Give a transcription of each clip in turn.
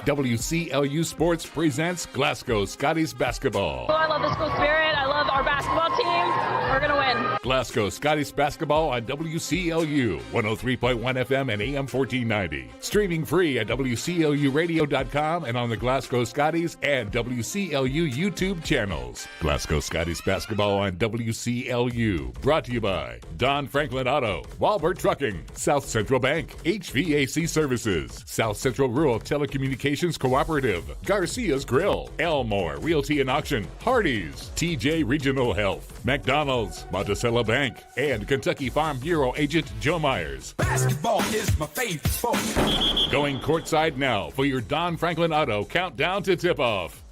now. WCLU Sports presents Glasgow Scotties basketball. Oh, I love the school spirit. I love our basketball team. We're going to win. Glasgow Scotties basketball on WCLU 103.1 FM and AM 1490. Streaming free at WCLUradio.com and on the Glasgow Scotties and WCLU YouTube channels. Glasgow Scotties basketball on WCLU. Brought to you by Don Franklin Auto, Walbert Trucking, South Central Bank, HVAC Services, South Central Rural Telecommunications Cooperative, Garcia's Grill, Elmore Realty and Auction, Hardee's, TJ Regional Health, McDonald's, Monticello Bank, and Kentucky Farm Bureau agent Joe Myers. Basketball is my favorite sport. Going courtside now for your Don Franklin Auto countdown to tip-off.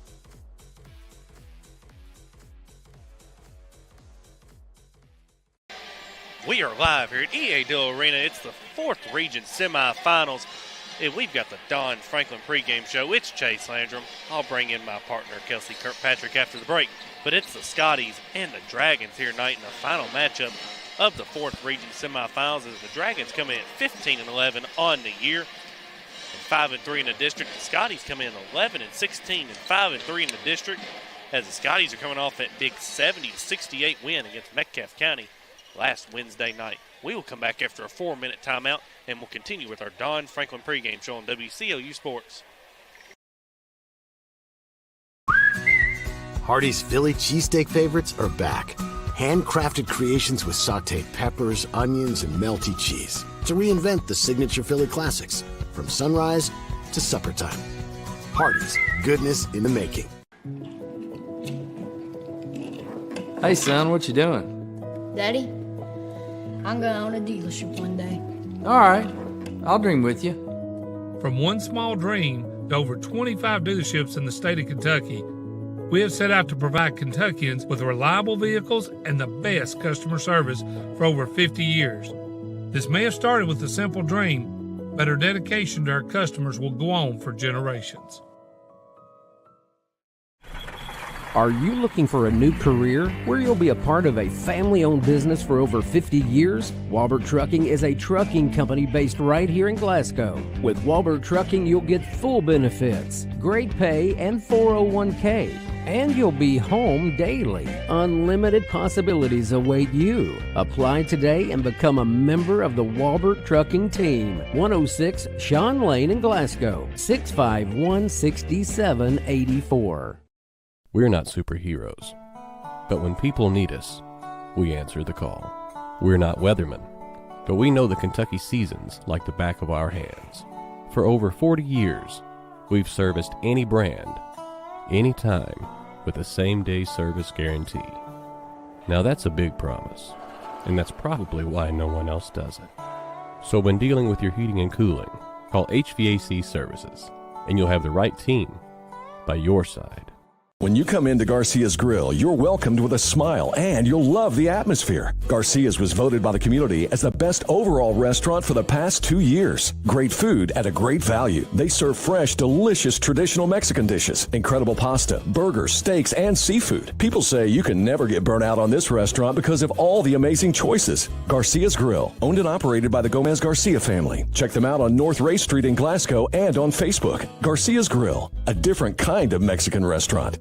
We are live here at EA Diddle Arena. It's the 4th Region semifinals, and we've got the Don Franklin pregame show. It's Chase Landrum. I'll bring in my partner, Kelsey Kirkpatrick, after the break. But it's the Scotties and the Dragons here tonight in the final matchup of the 4th Region semifinals as the Dragons come in at 15-11 on the year and 5-3 in the district. The Scotties come in 11-16 and 5-3 in the district as the Scotties are coming off that big 70-68 win against Metcalfe County last Wednesday night. We will come back after a 4-minute timeout, and we'll continue with our Don Franklin pregame show on WCLU Sports. Hardee's Philly cheesesteak favorites are back. Handcrafted creations with sautéed peppers, onions, and melty cheese to reinvent the signature Philly classics from sunrise to supper time. Hardee's, goodness in the making. Hey, son, what you doing? Daddy, I'm going to own a dealership one day. All right, I'll dream with you. From one small dream to over 25 dealerships in the state of Kentucky, we have set out to provide Kentuckians with reliable vehicles and the best customer service for over 50 years. This may have started with a simple dream, but our dedication to our customers will go on for generations. Are you looking for a new career where you'll be a part of a family-owned business for over 50 years? Walbert Trucking is a trucking company based right here in Glasgow. With Walbert Trucking, you'll get full benefits, great pay, and 401k. And you'll be home daily. Unlimited possibilities await you. Apply today and become a member of the Walbert Trucking team. 106 Sean Lane in Glasgow, 651-6784. We're not superheroes, but when people need us, we answer the call. We're not weathermen, but we know the Kentucky seasons like the back of our hands. For over 40 years, we've serviced any brand, anytime, with the same-day service guarantee. Now that's a big promise, and that's probably why no one else does it. So when dealing with your heating and cooling, call HVAC Services, and you'll have the right team by your side. When you come into Garcia's Grill, you're welcomed with a smile and you'll love the atmosphere. Garcia's was voted by the community as the best overall restaurant for the past 2 years. Great food at a great value. They serve fresh, delicious traditional Mexican dishes, incredible pasta, burgers, steaks, and seafood. People say you can never get burnt out on this restaurant because of all the amazing choices. Garcia's Grill, owned and operated by the Gomez Garcia family. Check them out on North Ray Street in Glasgow and on Facebook. Garcia's Grill, a different kind of Mexican restaurant.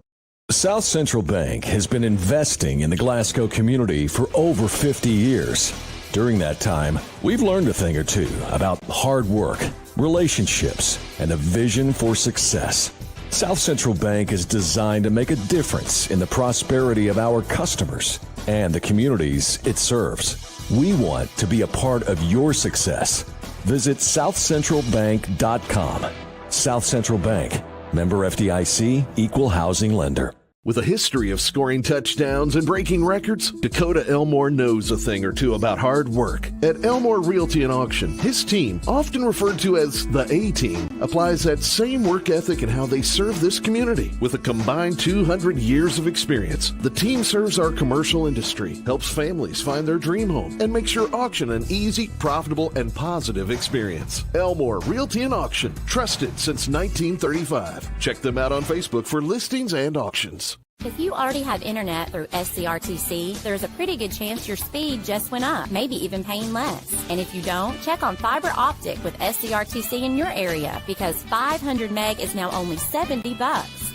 South Central Bank has been investing in the Glasgow community for over 50 years. During that time, we've learned a thing or two about hard work, relationships, and a vision for success. South Central Bank is designed to make a difference in the prosperity of our customers and the communities it serves. We want to be a part of your success. Visit southcentralbank.com. South Central Bank. Member FDIC, Equal Housing Lender. With a history of scoring touchdowns and breaking records, Dakota Elmore knows a thing or two about hard work. At Elmore Realty and Auction, his team, often referred to as the A-Team, applies that same work ethic in how they serve this community. With a combined 200 years of experience, the team serves our commercial industry, helps families find their dream home, and makes your auction an easy, profitable, and positive experience. Elmore Realty and Auction, trusted since 1935. Check them out on Facebook for listings and auctions. If you already have internet through SCRTC, there's a pretty good chance your speed just went up, maybe even paying less. And if you don't, check on fiber optic with SCRTC in your area, because 500 meg is now only $70.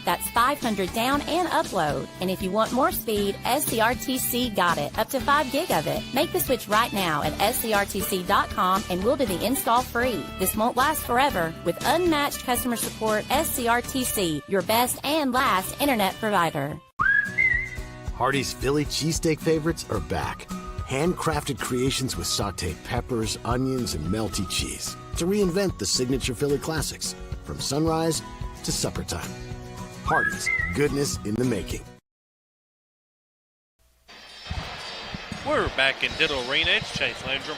That's 500 down and upload. And if you want more speed, SCRTC got it, up to 5 gig of it. Make the switch right now at scrtc.com and we'll do the install free. This won't last forever. With unmatched customer support, SCRTC, your best and last internet provider. Hardee's Philly cheesesteak favorites are back. Handcrafted creations with sauteed peppers, onions, and melty cheese to reinvent the signature Philly classics from sunrise to supper time. Hardee's, goodness in the making. We're back in Diddle Arena. It's Chase Landrum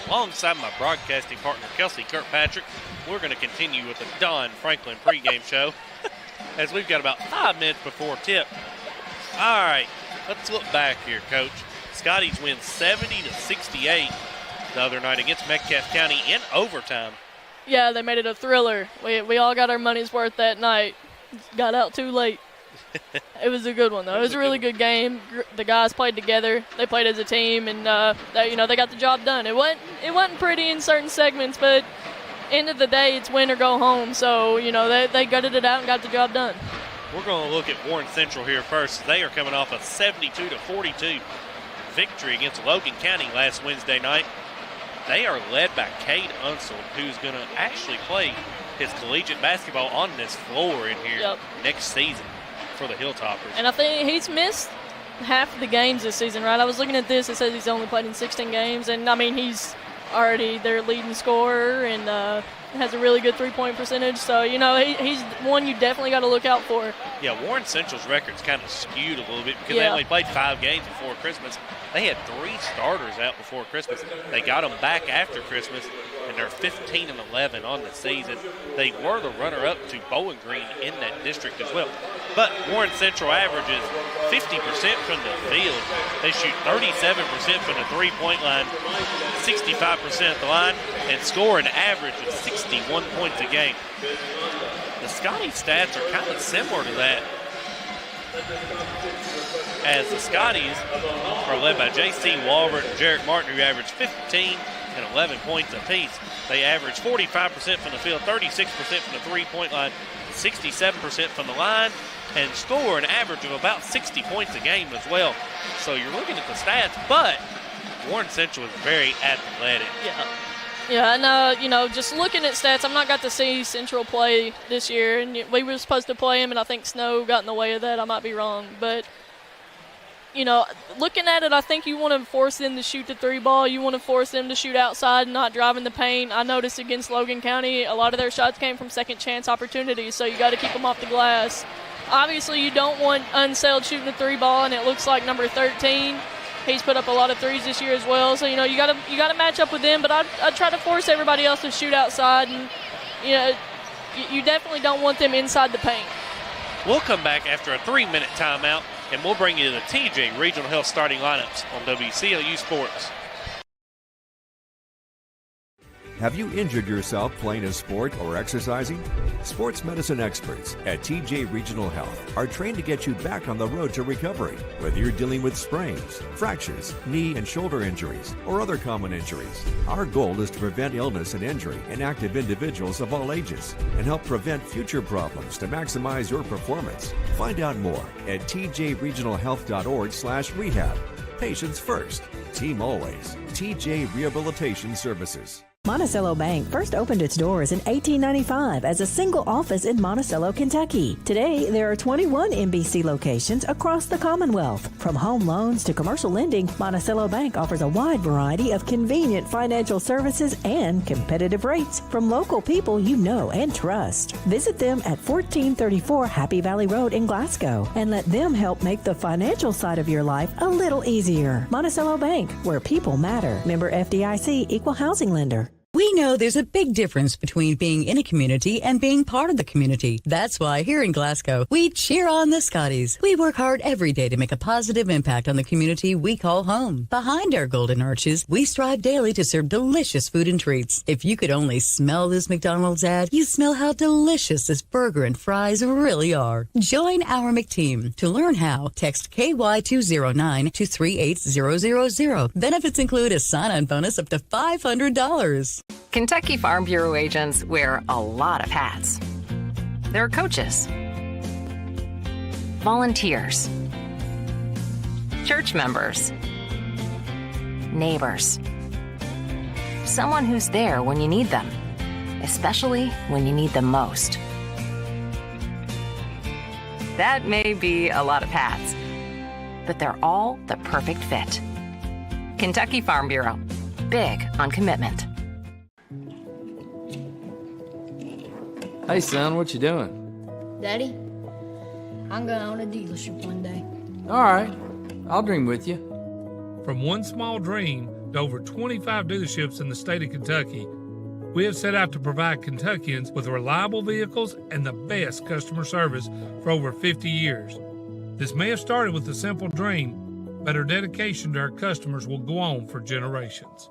alongside my broadcasting partner, Kelsey Kirkpatrick. We're going to continue with the Don Franklin pregame show as we've got about 5 minutes before tip. All right, let's look back here, Coach. Scotties win 70-68 the other night against Metcalfe County in overtime. Yeah, they made it a thriller. We all got our money's worth that night. Got out too late. It was a good one, though. It was a really good game. The guys played together. They played as a team, and they got the job done. It wasn't pretty in certain segments, but end of the day, it's win or go home. So, they gutted it out and got the job done. We're going to look at Warren Central here first. They are coming off a 72-42 victory against Logan County last Wednesday night. They are led by Cade Unseld, who's going to actually play his collegiate basketball on this floor in here next season for the Hilltoppers. And I think he's missed half of the games this season, right? I was looking at this. It says he's only played in 16 games. And, he's already their leading scorer and has a really good three-point percentage. So, he's one you definitely got to look out for. Yeah, Warren Central's record's kind of skewed a little bit because they only played 5 games before Christmas. They had 3 starters out before Christmas. They got them back after Christmas, and they're 15-11 on the season. They were the runner-up to Bowling Green in that district as well. But Warren Central averages 50% from the field. They shoot 37% from the three-point line, 65% at the line, and score an average of 61 points a game. The Scottie stats are kind of similar to that, as the Scotties are led by J.C. Walbert and Jarek Martin, who average 15 and 11 points apiece. They average 45% from the field, 36% from the three-point line, 67% from the line, and score an average of about 60 points a game as well. So you're looking at the stats, but Warren Central is very athletic. Yeah, and, just looking at stats, I've not got to see Central play this year, and we were supposed to play him, and I think snow got in the way of that. I might be wrong, but, looking at it, I think you want to force them to shoot the 3-ball. You want to force them to shoot outside and not drive in the paint. I noticed against Logan County, a lot of their shots came from second-chance opportunities, so you got to keep them off the glass. Obviously, you don't want Unseld shooting the 3-ball, and it looks like number 13. He's put up a lot of threes this year as well, so you got to match up with them. But I'd try to force everybody else to shoot outside, and you definitely don't want them inside the paint. We'll come back after a 3-minute timeout, and we'll bring you the TJ Regional Health starting lineups on WCLU Sports. Have you injured yourself playing a sport or exercising? Sports medicine experts at TJ Regional Health are trained to get you back on the road to recovery. Whether you're dealing with sprains, fractures, knee and shoulder injuries, or other common injuries, our goal is to prevent illness and injury in active individuals of all ages and help prevent future problems to maximize your performance. Find out more at tjregionalhealth.org/rehab. Patients first, team always. TJ Rehabilitation Services. Monticello Bank first opened its doors in 1895 as a single office in Monticello, Kentucky. Today, there are 21 MBC locations across the Commonwealth. From home loans to commercial lending, Monticello Bank offers a wide variety of convenient financial services and competitive rates from local people you know and trust. Visit them at 1434 Happy Valley Road in Glasgow and let them help make the financial side of your life a little easier. Monticello Bank, where people matter. Member FDIC, Equal Housing Lender. We know there's a big difference between being in a community and being part of the community. That's why here in Glasgow, we cheer on the Scotties. We work hard every day to make a positive impact on the community we call home. Behind our golden arches, we strive daily to serve delicious food and treats. If you could only smell this McDonald's ad, you smell how delicious this burger and fries really are. Join our McTeam. To learn how, text KY209 to 38000. Benefits include a sign-on bonus up to $500. Kentucky Farm Bureau agents wear a lot of hats. They're coaches, volunteers, church members, neighbors, someone who's there when you need them, especially when you need them most. That may be a lot of hats, but they're all the perfect fit. Kentucky Farm Bureau, big on commitment. Hey, son, what you doing? Daddy, I'm going to own a dealership one day. All right, I'll dream with you. From one small dream to over 25 dealerships in the state of Kentucky, we have set out to provide Kentuckians with reliable vehicles and the best customer service for over 50 years. This may have started with a simple dream, but our dedication to our customers will go on for generations.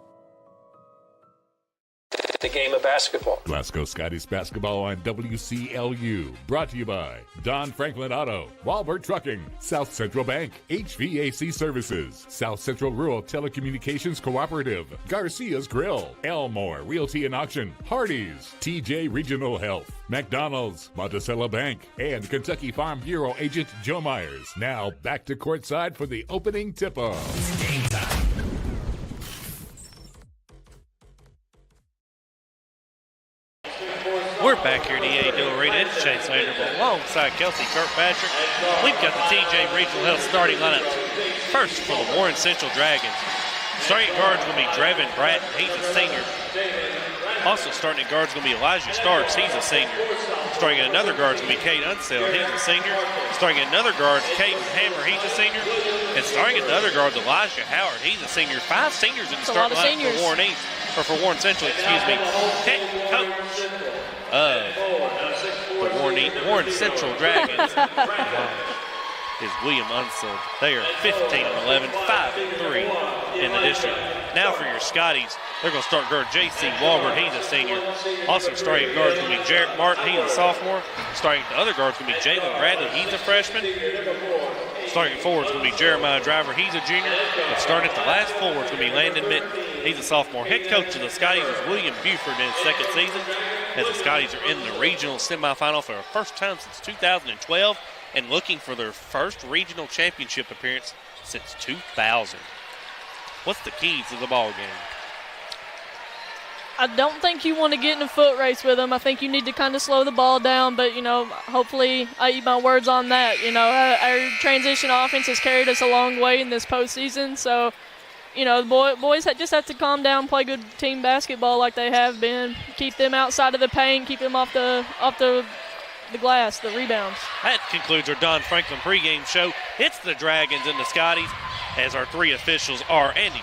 The game of basketball. Glasgow Scotties basketball on WCLU. Brought to you by Don Franklin Auto, Walbert Trucking, South Central Bank, HVAC Services, South Central Rural Telecommunications Cooperative, Garcia's Grill, Elmore Realty and Auction, Hardee's, TJ Regional Health, McDonald's, Monticello Bank, and Kentucky Farm Bureau agent Joe Myers. Now back to courtside for the opening tip-off. Game time. We're back here at Diddle Arena. It's Chase Vanderbilt alongside Kelsey Kirkpatrick. We've got the TJ Regional Health starting lineup. First for the Warren Central Dragons. Starting at guard's going to be Drevin Bratton. He's a senior. Also starting at guard's going to be Elijah Starks. He's a senior. Starting at another guard's going to be Kate Unseld. He's a senior. Starting at another guard's Caden Hammer. He's a senior. And starting at the other guard's Elijah Howard. He's a senior. 5 seniors in the starting lineup for Warren East. Or for Warren Central, excuse me. Head coach of the Warren Central Dragons is William Unseld. They are 15-11, 5-3 in the district. Now for your Scotties, they're going to start guard J.C. Walbert. He's a senior. Also starting at guard is going to be Jarrett Martin. He's a sophomore. Starting at the other guard is going to be Jalen Bradley. He's a freshman. Starting at forward is going to be Jeremiah Driver. He's a junior. And starting at the last forward is going to be Landon Mitten. He's a sophomore. Head coach of the Scotties is William Buford in his second season, as the Scotties are in the regional semifinal for the first time since 2012 and looking for their first regional championship appearance since 2000. What's the keys to the ball game? I don't think you want to get in a foot race with them. I think you need to kind of slow the ball down, but, hopefully I eat my words on that. Our transition offense has carried us a long way in this postseason, so, the boys just have to calm down, play good team basketball like they have been, keep them outside of the paint, keep them off the glass, the rebounds. That concludes our Don Franklin pregame show. It's the Dragons and the Scotties, as our 3 officials are Andy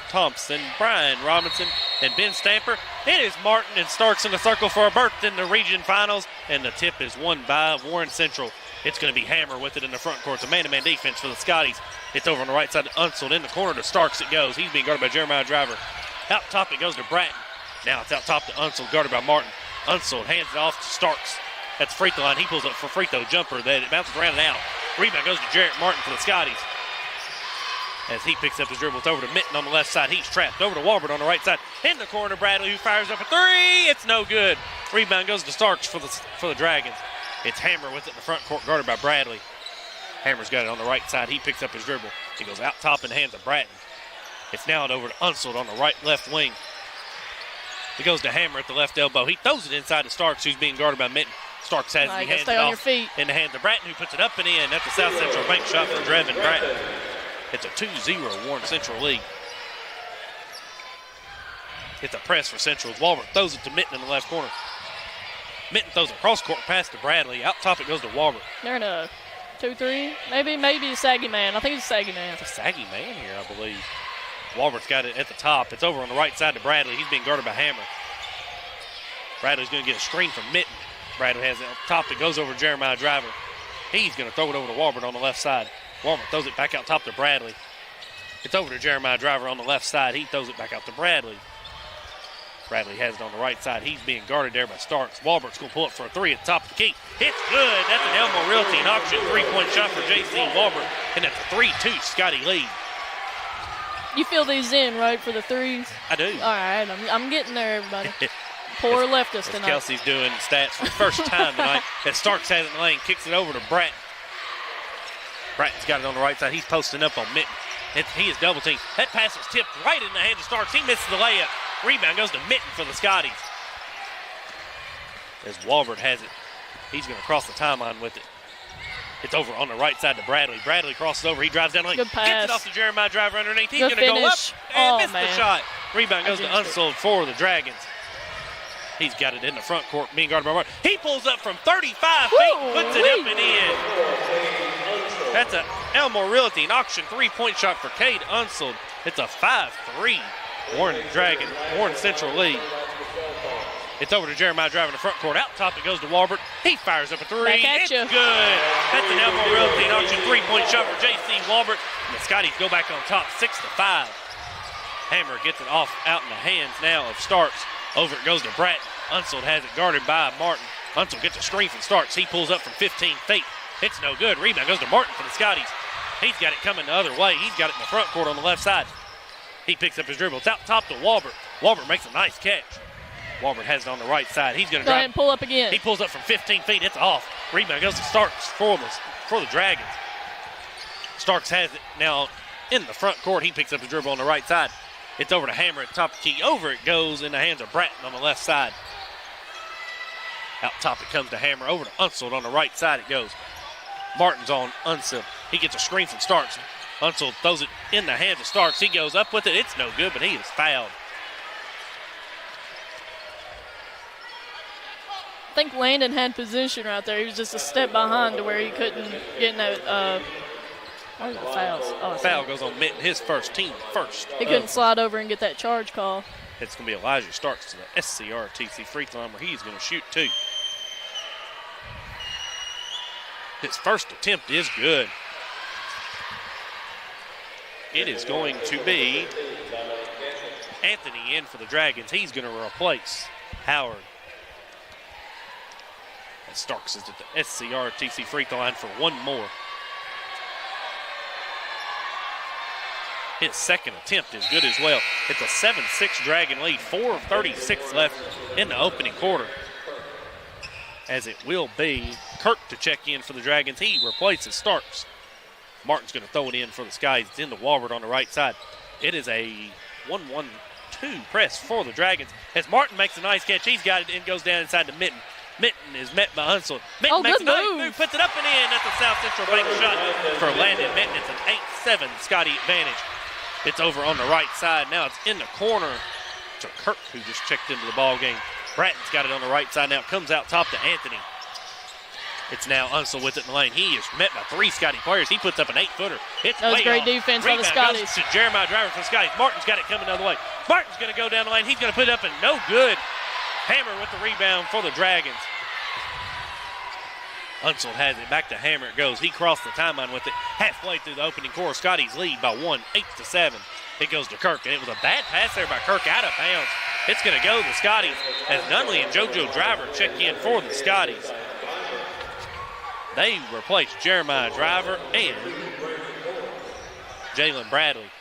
Thompson, Brian Robinson, and Ben Stamper. It is Martin and Starks in the circle for a berth in the region finals, and the tip is won by Warren Central. It's going to be Hammer with it in the front court. The man-to-man defense for the Scotties. It's over on the right side to Unseld. In the corner to Starks it goes. He's being guarded by Jeremiah Driver. Out top it goes to Bratton. Now it's out top to Unseld, guarded by Martin. Unseld hands it off to Starks. That's free throw line. He pulls up for free throw jumper. That it bounces around and out. Rebound goes to Jarrett Martin for the Scotties. As he picks up his dribble, it's over to Mitten on the left side. He's trapped. Over to Walbert on the right side. In the corner, Bradley, who fires up a 3. It's no good. Rebound goes to Starks for the Dragons. It's Hammer with it in the front court, guarded by Bradley. Hammer's got it on the right side. He picks up his dribble. He goes out top and hands to Bratton. It's now over to Unseld on the left wing. It goes to Hammer at the left elbow. He throws it inside to Starks, who's being guarded by Mitten. Starks has it. He hands it off in the hands of Bratton, who puts it up and in. That's the South Central bank shot for Drevin Bratton. It's a 2-0 Warren Central lead. It's a press for Central. Walbert throws it to Mitten in the left corner. Mitten throws a cross-court pass to Bradley. Out top it goes to Walbert. They're in a 2-3. Maybe a saggy man. I think it's a saggy man. It's a saggy man here, I believe. Walbert's got it at the top. It's over on the right side to Bradley. He's being guarded by Hammer. Bradley's going to get a screen from Mitten. Bradley has it on top. It goes over to Jeremiah Driver. He's going to throw it over to Walbert on the left side. Walbert throws it back out top to Bradley. It's over to Jeremiah Driver on the left side. He throws it back out to Bradley. Bradley has it on the right side. He's being guarded there by Starks. Walbert's going to pull up for a three at the top of the key. It's good. That's an Elmore Realty and Auction three-point shot for J.C. Walbert, and that's a 3-2 Scotty lead. You fill these in, right, for the threes? I do. All right, I'm getting there, everybody. Poor leftist tonight. Kelsey's doing stats for the first time tonight. As Starks has it in the lane, kicks it over to Bratton. Bratton's got it on the right side. He's posting up on Mitten. He is double teamed. That pass is tipped right in the hands of Starks. He misses the layup. Rebound goes to Mitten for the Scotties. As Walbert has it, he's going to cross the timeline with it. It's over on the right side to Bradley. Bradley crosses over. He drives down the lane. Good pass. Gets it off to Jeremiah Driver underneath. He's Good going to go up finish. and Oh, miss the man. shot. Rebound goes to Unsold for the Dragons. He's got it in the front court, being guarded by Martin. He pulls up from 35 feet, puts it up and in. That's an Elmore Realty and Auction three-point shot for Cade Unsold. It's a 5-3 Warren Central lead. It's over to Jeremiah Driver in the front court. Out top it goes to Walbert. He fires up a three. Back at it's you. good. That's an Elmore Realty and Auction three-point shot for J.C. Walbert. And the Scotties go back on top 6-5. Hammer gets it off out in the hands now of Starks. Over it goes to Bratton. Unsold has it guarded by Martin. Unsold gets a screen from Starks. He pulls up from 15 feet. It's no good. Rebound goes to Martin for the Scotties. He's got it coming the other way. He's got it in the front court on the left side. He picks up his dribble. It's out top to Walbert. Walbert makes a nice catch. Walbert has it on the right side. He's going to Go drive. ahead and pull up again. He pulls up from 15 feet. It's off. Rebound goes to Starks for the Dragons. Starks has it now in the front court. He picks up the dribble on the right side. It's over to Hammer at the top of the key. Over it goes in the hands of Bratton on the left side. Out top it comes to Hammer. Over to Unsold on the right side it goes. Martin's on Unsold. He gets a screen from Starks. Unsold throws it in the hands of Starks. He goes up with it. It's no good, but he is fouled. I think Landon had position right there. He was just a step behind to where he couldn't get in that. What was the fouls? Oh, Foul goes on Mitten, his team first. He couldn't slide over and get that charge call. It's going to be Elijah Starks to the SCRTC free throw line where he's going to shoot two. His first attempt is good. It is going to be Anthony in for the Dragons. He's going to replace Howard. And Starks is at the SCRTC free throw line for one more. His second attempt is good as well. It's a 7-6 Dragon lead. 4 of 36 left in the opening quarter. As it will be Kirk to check in for the Dragons. He replaces Starks. Martin's going to throw it in for the Skies. It's into Walbert on the right side. It is a 1-1-2 press for the Dragons. As Martin makes a nice catch, he's got it and goes down inside to Mitten. Mitten is met by Unsold. Mitten makes a nice move, puts it up and in. That's a South Central Bank shot for Landon Mitten. It's an 8-7 Scotty advantage. It's over on the right side. Now it's in the corner to Kirk, who just checked into the ball game. Bratton's got it on the right side now. It comes out top to Anthony. It's now Unsold with it in the lane. He is met by three Scotty players. He puts up an 8-footer. It's that was way great off. defense by the Rebound Scotties. goes to Jeremiah Driver for the Scotties. Martin's got it coming the other way. Martin's going to go down the lane. He's going to put it up and no good. Hammer with the rebound for the Dragons. Unsold has it. Back to Hammer it goes. He crossed the timeline with it. Halfway through the opening quarter, Scotties lead by 1, 8-7. It goes to Kirk, and it was a bad pass there by Kirk out of bounds. It's going to go to the Scotties as Nunley and JoJo Driver check in for the Scotties. They replace Jeremiah Driver and Jalen Bradley.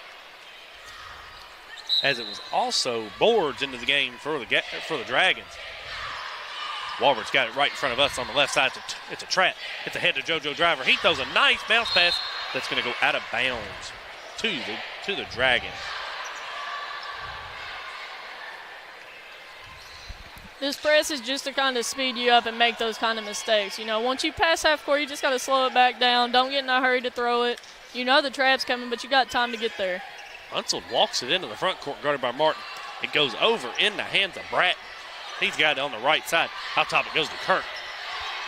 As it was also boards into the game for the Dragons. Walbert's got it right in front of us on the left side. It's a trap. It's ahead to JoJo Driver. He throws a nice bounce pass that's going to go out of bounds to the Dragons. This press is just to kind of speed you up and make those kind of mistakes. You know, once you pass half court, you just got to slow it back down. Don't get in a hurry to throw it. You know the trap's coming, but you got time to get there. Unsold walks it into the front court, guarded by Martin. It goes over in the hands of Bratton. He's got it on the right side. Out top it goes to Kirk.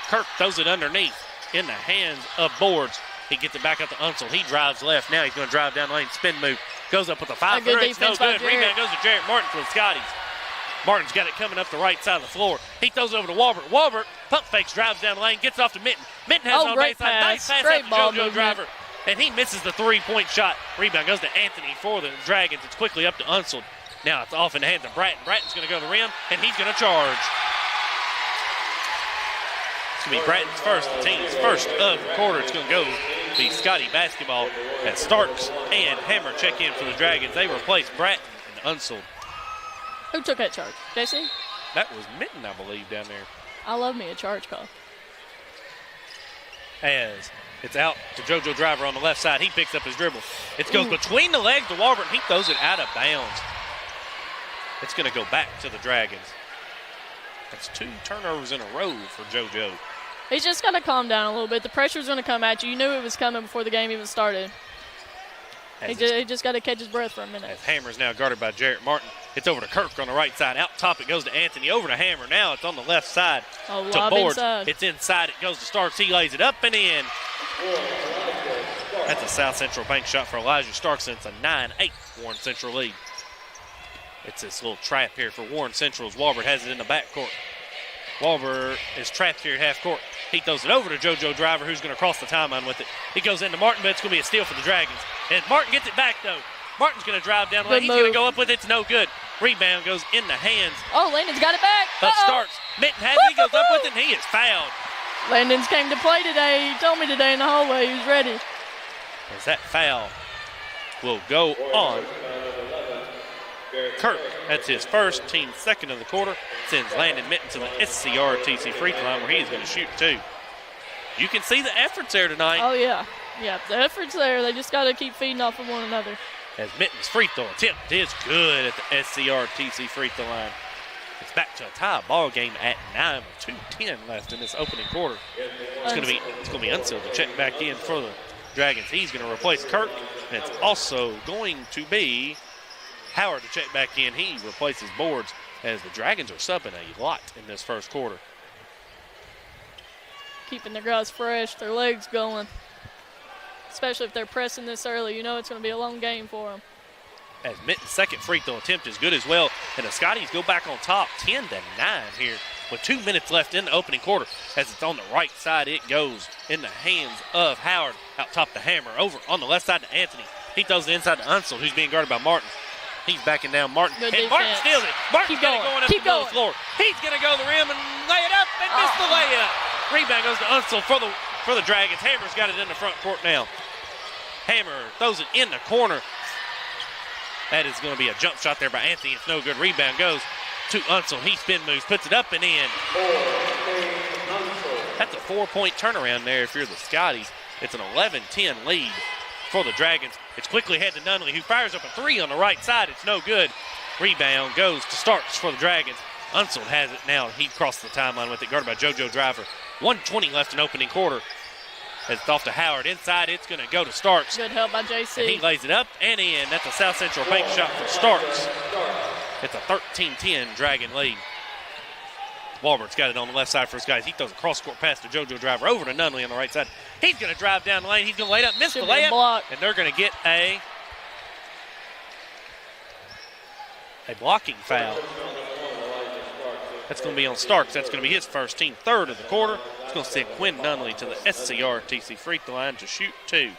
Kirk throws it underneath in the hands of Boards. He gets it back up to Unsold. He drives left. Now he's going to drive down the lane, spin move. Goes up with a 5-footer. It's no good. Rebound goes to Jarrett Martin for the Scotties. Martin's got it coming up the right side of the floor. He throws it over to Walbert. Walbert pump fakes, drives down the lane, gets off to Mitten. Mitten has it on great baseline. Nice pass Great out ball to JoJo movement. Driver. And he misses the three-point shot. Rebound goes to Anthony for the Dragons. It's quickly up to Unseld. Now it's off in the hands of Bratton. Bratton's going to go to the rim, and he's going to charge. It's going to be Bratton's first, the team's first of the quarter. It's going to go the Scottie basketball as Starks and Hammer check in for the Dragons. They replace Bratton and Unseld. Who took that charge? JC? That was Mitten, I believe, down there. I love me a charge call. As it's out to JoJo Driver on the left side. He picks up his dribble. It goes between the legs to Walbert, and he throws it out of bounds. It's going to go back to the Dragons. That's 2 turnovers in a row for JoJo. He's just got to calm down a little bit. The pressure's going to come at you. You knew it was coming before the game even started. He just got to catch his breath for a minute. As Hammer's now guarded by Jarrett Martin. It's over to Kirk on the right side. Out top it goes to Anthony. Over to Hammer. Now it's on the left side to Boards. It's inside. It goes to Starks. He lays it up and in. That's a South Central bank shot for Elijah Starks, and it's a 9-8 Warren Central lead. It's this little trap here for Warren Central as Walbert has it in the backcourt. Walbert is trapped here at half court. He throws it over to JoJo Driver, who's going to cross the timeline with it. He goes into Martin, but it's going to be a steal for the Dragons. And Martin gets it back, though. Martin's going to drive down the lane. He's going to go up with it. It's no good. Rebound goes in the hands. Oh, Landon's got it back. Of Starks. Mitten has it. He goes up with it, and he is fouled. Landon's came to play today. He told me today in the hallway he was ready. As that foul will go on Kirk. That's his first, team second of the quarter. Sends Landon Mitten to the SCRTC free throw line where he is going to shoot 2. You can see the efforts there tonight. Oh, yeah. Yeah, the effort's there. They just got to keep feeding off of one another. As Mitten's free throw attempt is good at the SCRTC free throw line. It's back to a tie ball game at 9 with 2:10 left in this opening quarter. It's going to be Unseld to check back in for the Dragons. He's going to replace Kirk, and it's also going to be Howard to check back in. He replaces Boards as the Dragons are subbing a lot in this first quarter. Keeping their guys fresh, their legs going. Especially if they're pressing this early. You know it's going to be a long game for them. As Mitten's second free throw attempt is good as well. And the Scotties go back on top 10-9 here with 2 minutes left in the opening quarter. As it's on the right side, it goes in the hands of Howard. Out top to Hammer. Over on the left side to Anthony. He throws it inside to Unseld, who's being guarded by Martin. He's backing down Martin. Good and Martin steals it. Martin's going up the middle of the floor. He's going to go to the rim and lay it up and miss the layup. Rebound goes to Unseld for the Dragons. Hammer's got it in the front court now. Hammer throws it in the corner. That is going to be a jump shot there by Anthony. It's no good. Rebound goes to Unseld. He spin moves, puts it up and in. That's a 4-point turnaround there if you're the Scotties. It's an 11-10 lead for the Dragons. It's quickly ahead to Nunley, who fires up a 3 on the right side. It's no good. Rebound goes to Starks for the Dragons. Unseld has it now. He crossed the timeline with it, guarded by JoJo Driver. 1:20 left in opening quarter. As it's off to Howard. Inside, it's going to go to Starks. Good help by JC. And he lays it up and in. That's a South Central bank shot for Starks. It's a 13-10 Dragon lead. Walbert's got it on the left side for his guys. He throws a cross-court pass to JoJo Driver over to Nunley on the right side. He's going to drive down the lane. He's going to lay it up, miss the layup. And they're going to get a blocking foul. That's going to be on Starks. That's going to be his first, team third of the quarter. It's going to send Quinn Nunley to the SCRTC free throw line to shoot 2.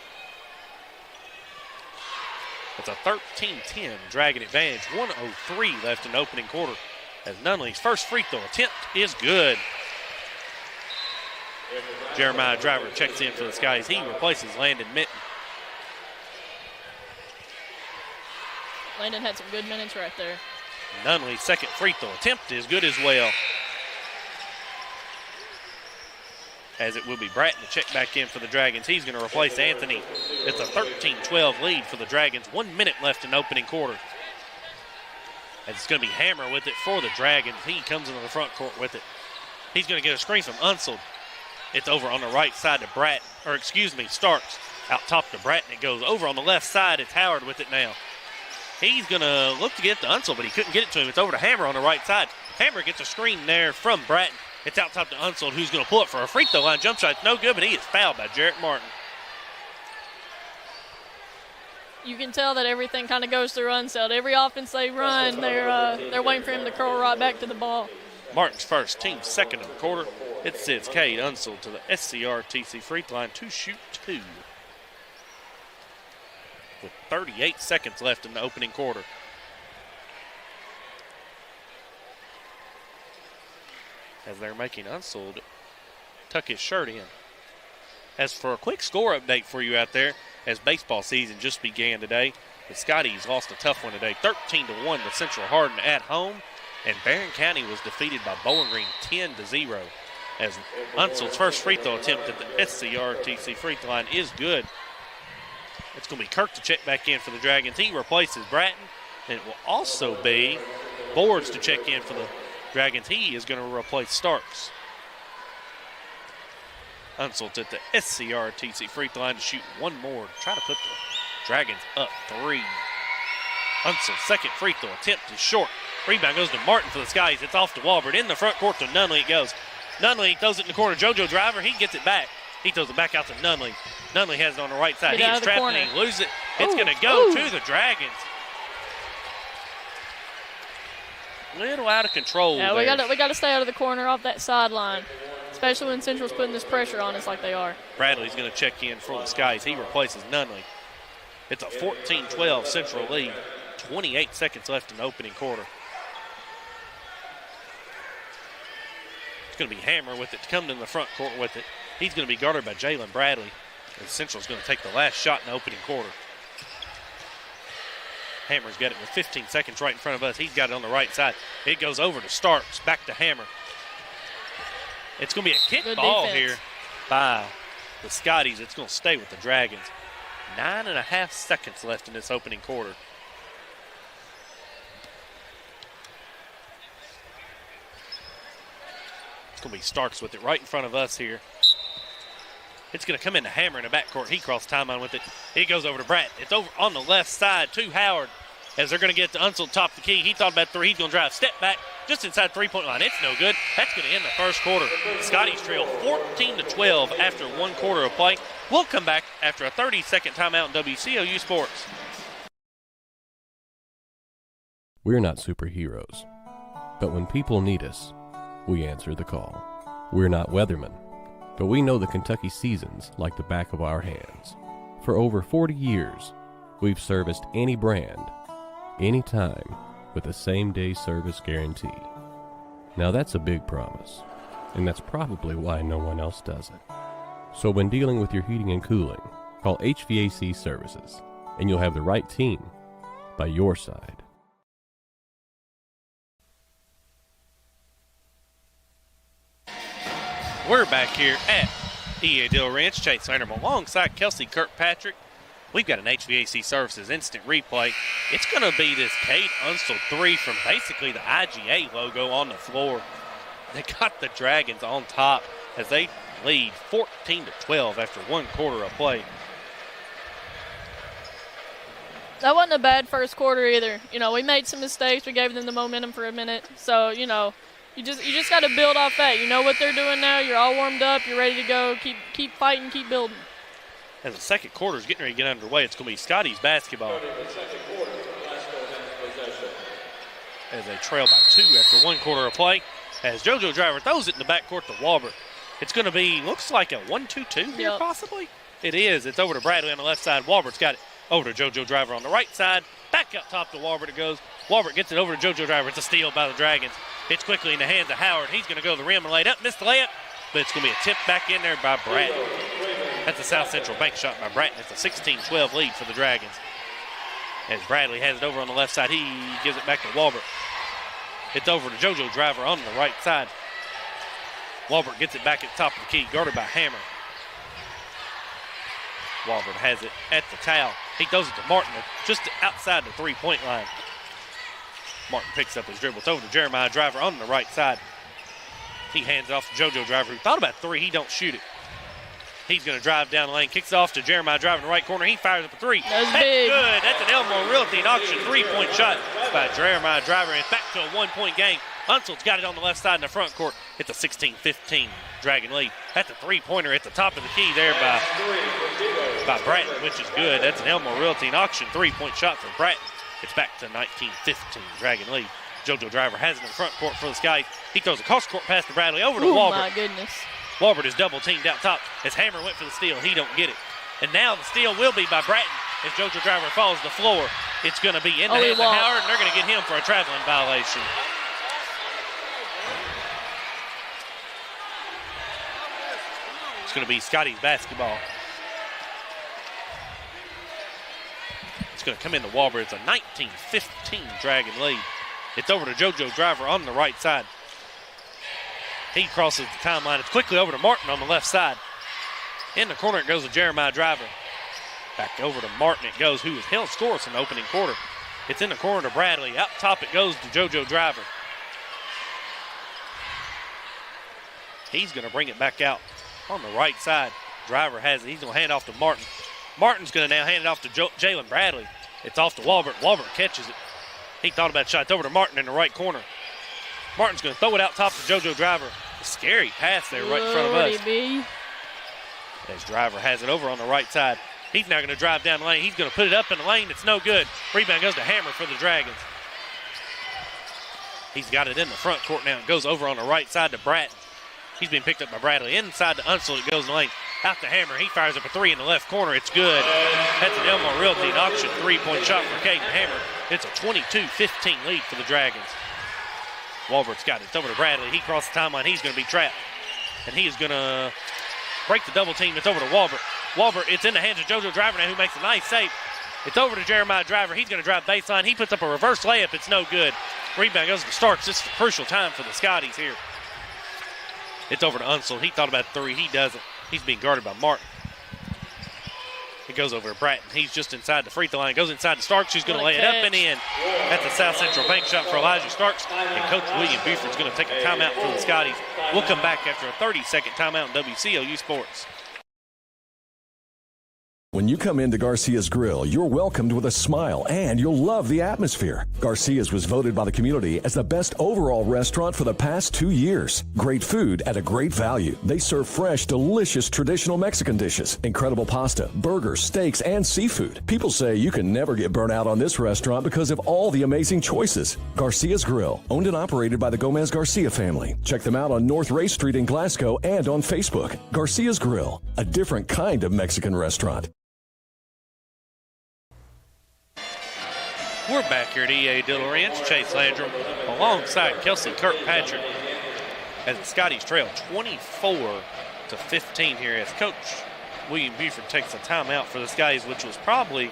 It's a 13-10 Dragon advantage. 1:03 left in the opening quarter. As Nunley's first free throw attempt is good. Jeremiah Driver checks in for the Skies. He replaces Landon Mitten. Landon had some good minutes right there. Nunley's second free throw attempt is good as well. As it will be Bratton to check back in for the Dragons. He's going to replace Anthony. It's a 13-12 lead for the Dragons. 1 minute left in the opening quarter. And it's going to be Hammer with it for the Dragons. He comes into the front court with it. He's going to get a screen from Unseld. It's over on the right side to Starks. Out top to Bratton. It goes over on the left side. It's Howard with it now. He's going to look to get it to Unseld, but he couldn't get it to him. It's over to Hammer on the right side. Hammer gets a screen there from Bratton. It's out top to Unseld, who's going to pull it for a free throw line jump shot. It's no good, but he is fouled by Jarrett Martin. you can tell that everything kind of goes through Unseld. Every offense they run, they're waiting for him to curl right back to the ball. Martin's first, team second in the quarter. It sends Cade Unseld to the SCRTC free throw line to shoot 2. With 38 seconds left in the opening quarter. As they're making Unseld tuck his shirt in. As for a quick score update for you out there, as baseball season just began today, the Scotties lost a tough one today, 13-1 to Central Hardin at home, and Barron County was defeated by Bowling Green 10-0. As Unseld's first free throw attempt at the SCRTC free throw line is good. It's going to be Kirk to check back in for the Dragons. He replaces Bratton, and it will also be Boards to check in for the Dragons. He is going to replace Starks. Unseld at the SCRTC free throw line to shoot one more. Try to put the Dragons up 3. Unseld's second free throw attempt is short. Rebound goes to Martin for the Skies. It's off to Walbert. In the front court to Nunley it goes. Nunley throws it in the corner. JoJo Driver, he gets it back. He throws it back out to Nunley. Nunley has it on the right side. He is trapped and he loses it. It's going to go to the Dragons. A little out of control. Yeah, there. we got to stay out of the corner off that sideline, especially when Central's putting this pressure on us like they are. Bradley's going to check in for the Skies. He replaces Nunley. It's a 14-12 Central lead. 28 seconds left in the opening quarter. It's going to be Hammer with it to come in the front court with it. He's going to be guarded by Jalen Bradley. And Central's going to take the last shot in the opening quarter. Hammer's got it with 15 seconds right in front of us. He's got it on the right side. It goes over to Starks, back to Hammer. It's going to be a kick ball here by the Scotties. It's going to stay with the Dragons. 9.5 seconds left in this opening quarter. It's going to be Starks with it right in front of us here. It's going to come into Hammer in the backcourt. He crossed timeline with it. It goes over to Bratton. It's over on the left side to Howard as they're going to get to Unseld top the key. He thought about 3. He's going to drive. Step back just inside three-point line. It's no good. That's going to end the first quarter. Scotties trail 14-12 after 1 quarter of play. We'll come back after a 30-second timeout in WCLU Sports. We're not superheroes, but when people need us, we answer the call. We're not weathermen, but we know the Kentucky seasons like the back of our hands. For over 40 years, we've serviced any brand, anytime, with the same-day service guarantee. Now that's a big promise, and that's probably why no one else does it. So when dealing with your heating and cooling, call HVAC Services, and you'll have the right team by your side. We're back here at EA Diddle Arena. Chase Landrum alongside Kelsey Kirkpatrick. We've got an HVAC Services instant replay. It's going to be this Cade Unseld 3 from basically the IGA logo on the floor. They got the Dragons on top as they lead 14-12 after 1 quarter of play. That wasn't a bad first quarter either. You know, we made some mistakes. We gave them the momentum for a minute. So, you know, you just got to build off that. You know what they're doing now. You're all warmed up. You're ready to go. Keep fighting. Keep building. As the second quarter is getting ready to get underway, it's going to be Scotties basketball. As they trail by 2 after 1 quarter of play. As JoJo Driver throws it in the backcourt to Walbert. It's going to be, looks like a 1-2-2 here possibly. It is. It's over to Bradley on the left side. Walbert's got it over to JoJo Driver on the right side. Back up top to Walbert it goes. Walbert gets it over to JoJo Driver. It's a steal by the Dragons. It's quickly in the hands of Howard. He's going to go to the rim and lay it up. Missed the layup, but it's going to be a tip back in there by Bratton. That's a South Central bank shot by Bratton. It's a 16-12 lead for the Dragons. As Bradley has it over on the left side, he gives it back to Walbert. It's over to JoJo Driver on the right side. Walbert gets it back at the top of the key, guarded by Hammer. Walbert has it at the towel. He throws it to Martin just outside the three-point line. Martin picks up his dribble. It's over to Jeremiah Driver on the right side. He hands it off to JoJo Driver, who thought about 3. He don't shoot it. He's going to drive down the lane, kicks it off to Jeremiah Driver in the right corner. He fires up a 3. That's big. Good. That's an Elmore Realty and Auction 3-point shot by Jeremiah Driver. And it's back to a 1-point game. Unseld's got it on the left side in the front court. It's a 16-15 Dragon lead. That's a three-pointer at the top of the key there by Bratton, which is good. That's an Elmore Realty auction three-point shot for Bratton. It's back to 19-15, Dragon lead. JoJo Driver has it in the front court for the Skies. He throws a cross-court pass to Bradley over to Walbert. My goodness. Walbert is double-teamed out top as Hammer went for the steal. He don't get it. And now the steal will be by Bratton as JoJo Driver falls to the floor. It's going to be in the hands of Howard, and they're going to get him for a traveling violation. It's going to be Scotty's basketball. It's going to come into Walbert. It's a 19-15 Dragon lead. It's over to JoJo Driver on the right side. He crosses the timeline. It's quickly over to Martin on the left side. In the corner it goes to Jeremiah Driver. Back over to Martin it goes, who was held scoreless in the opening quarter. It's in the corner to Bradley. Out top it goes to JoJo Driver. He's going to bring it back out on the right side. Driver has it. He's going to hand off to Martin. Martin's going to now hand it off to Jalen Bradley. It's off to Walbert. Walbert catches it. He thought about a shot. It's over to Martin in the right corner. Martin's going to throw it out top to JoJo Driver. A scary pass there right in front of us. As Driver has it over on the right side. He's now going to drive down the lane. He's going to put it up in the lane. It's no good. Rebound goes to Hammer for the Dragons. He's got it in the front court now. It goes over on the right side to Bratton. He's being picked up by Bradley. Inside to Unseld. It goes in the lane. Out to Hammer. He fires up a three in the left corner. It's good. That's an Elmore Realty auction three-point shot for Caden Hammer. It's a 22-15 lead for the Dragons. Walbert's got it. It's over to Bradley. He crosses the timeline. He's going to be trapped. And he is going to break the double team. It's over to Walbert. Walbert, it's in the hands of JoJo Driver now, who makes a nice save. It's over to Jeremiah Driver. He's going to drive baseline. He puts up a reverse layup. It's no good. Rebound goes to Starks. This is a crucial time for the Scotties here. It's over to Unseld. He thought about three. He doesn't. He's being guarded by Martin. It goes over to Bratton. He's just inside the free throw line. Goes inside to Starks. He's going to lay it up and in. That's a South Central bank shot for Elijah Starks. And Coach William Buford's going to take a timeout for the Scotties. We'll come back after a 30-second timeout in WCLU Sports. When you come into Garcia's Grill, you're welcomed with a smile and you'll love the atmosphere. Garcia's was voted by the community as the best overall restaurant for the past 2 years. Great food at a great value. They serve fresh, delicious traditional Mexican dishes, incredible pasta, burgers, steaks, and seafood. People say you can never get burnt out on this restaurant because of all the amazing choices. Garcia's Grill, owned and operated by the Gomez Garcia family. Check them out on North Ray Street in Glasgow and on Facebook. Garcia's Grill, a different kind of Mexican restaurant. We're back here at EA Diddle Arena. It's Chase Landrum alongside Kelsey Kirkpatrick as the Scotties trail 24-15 here as Coach William Buford takes a timeout for the Scotties, which was probably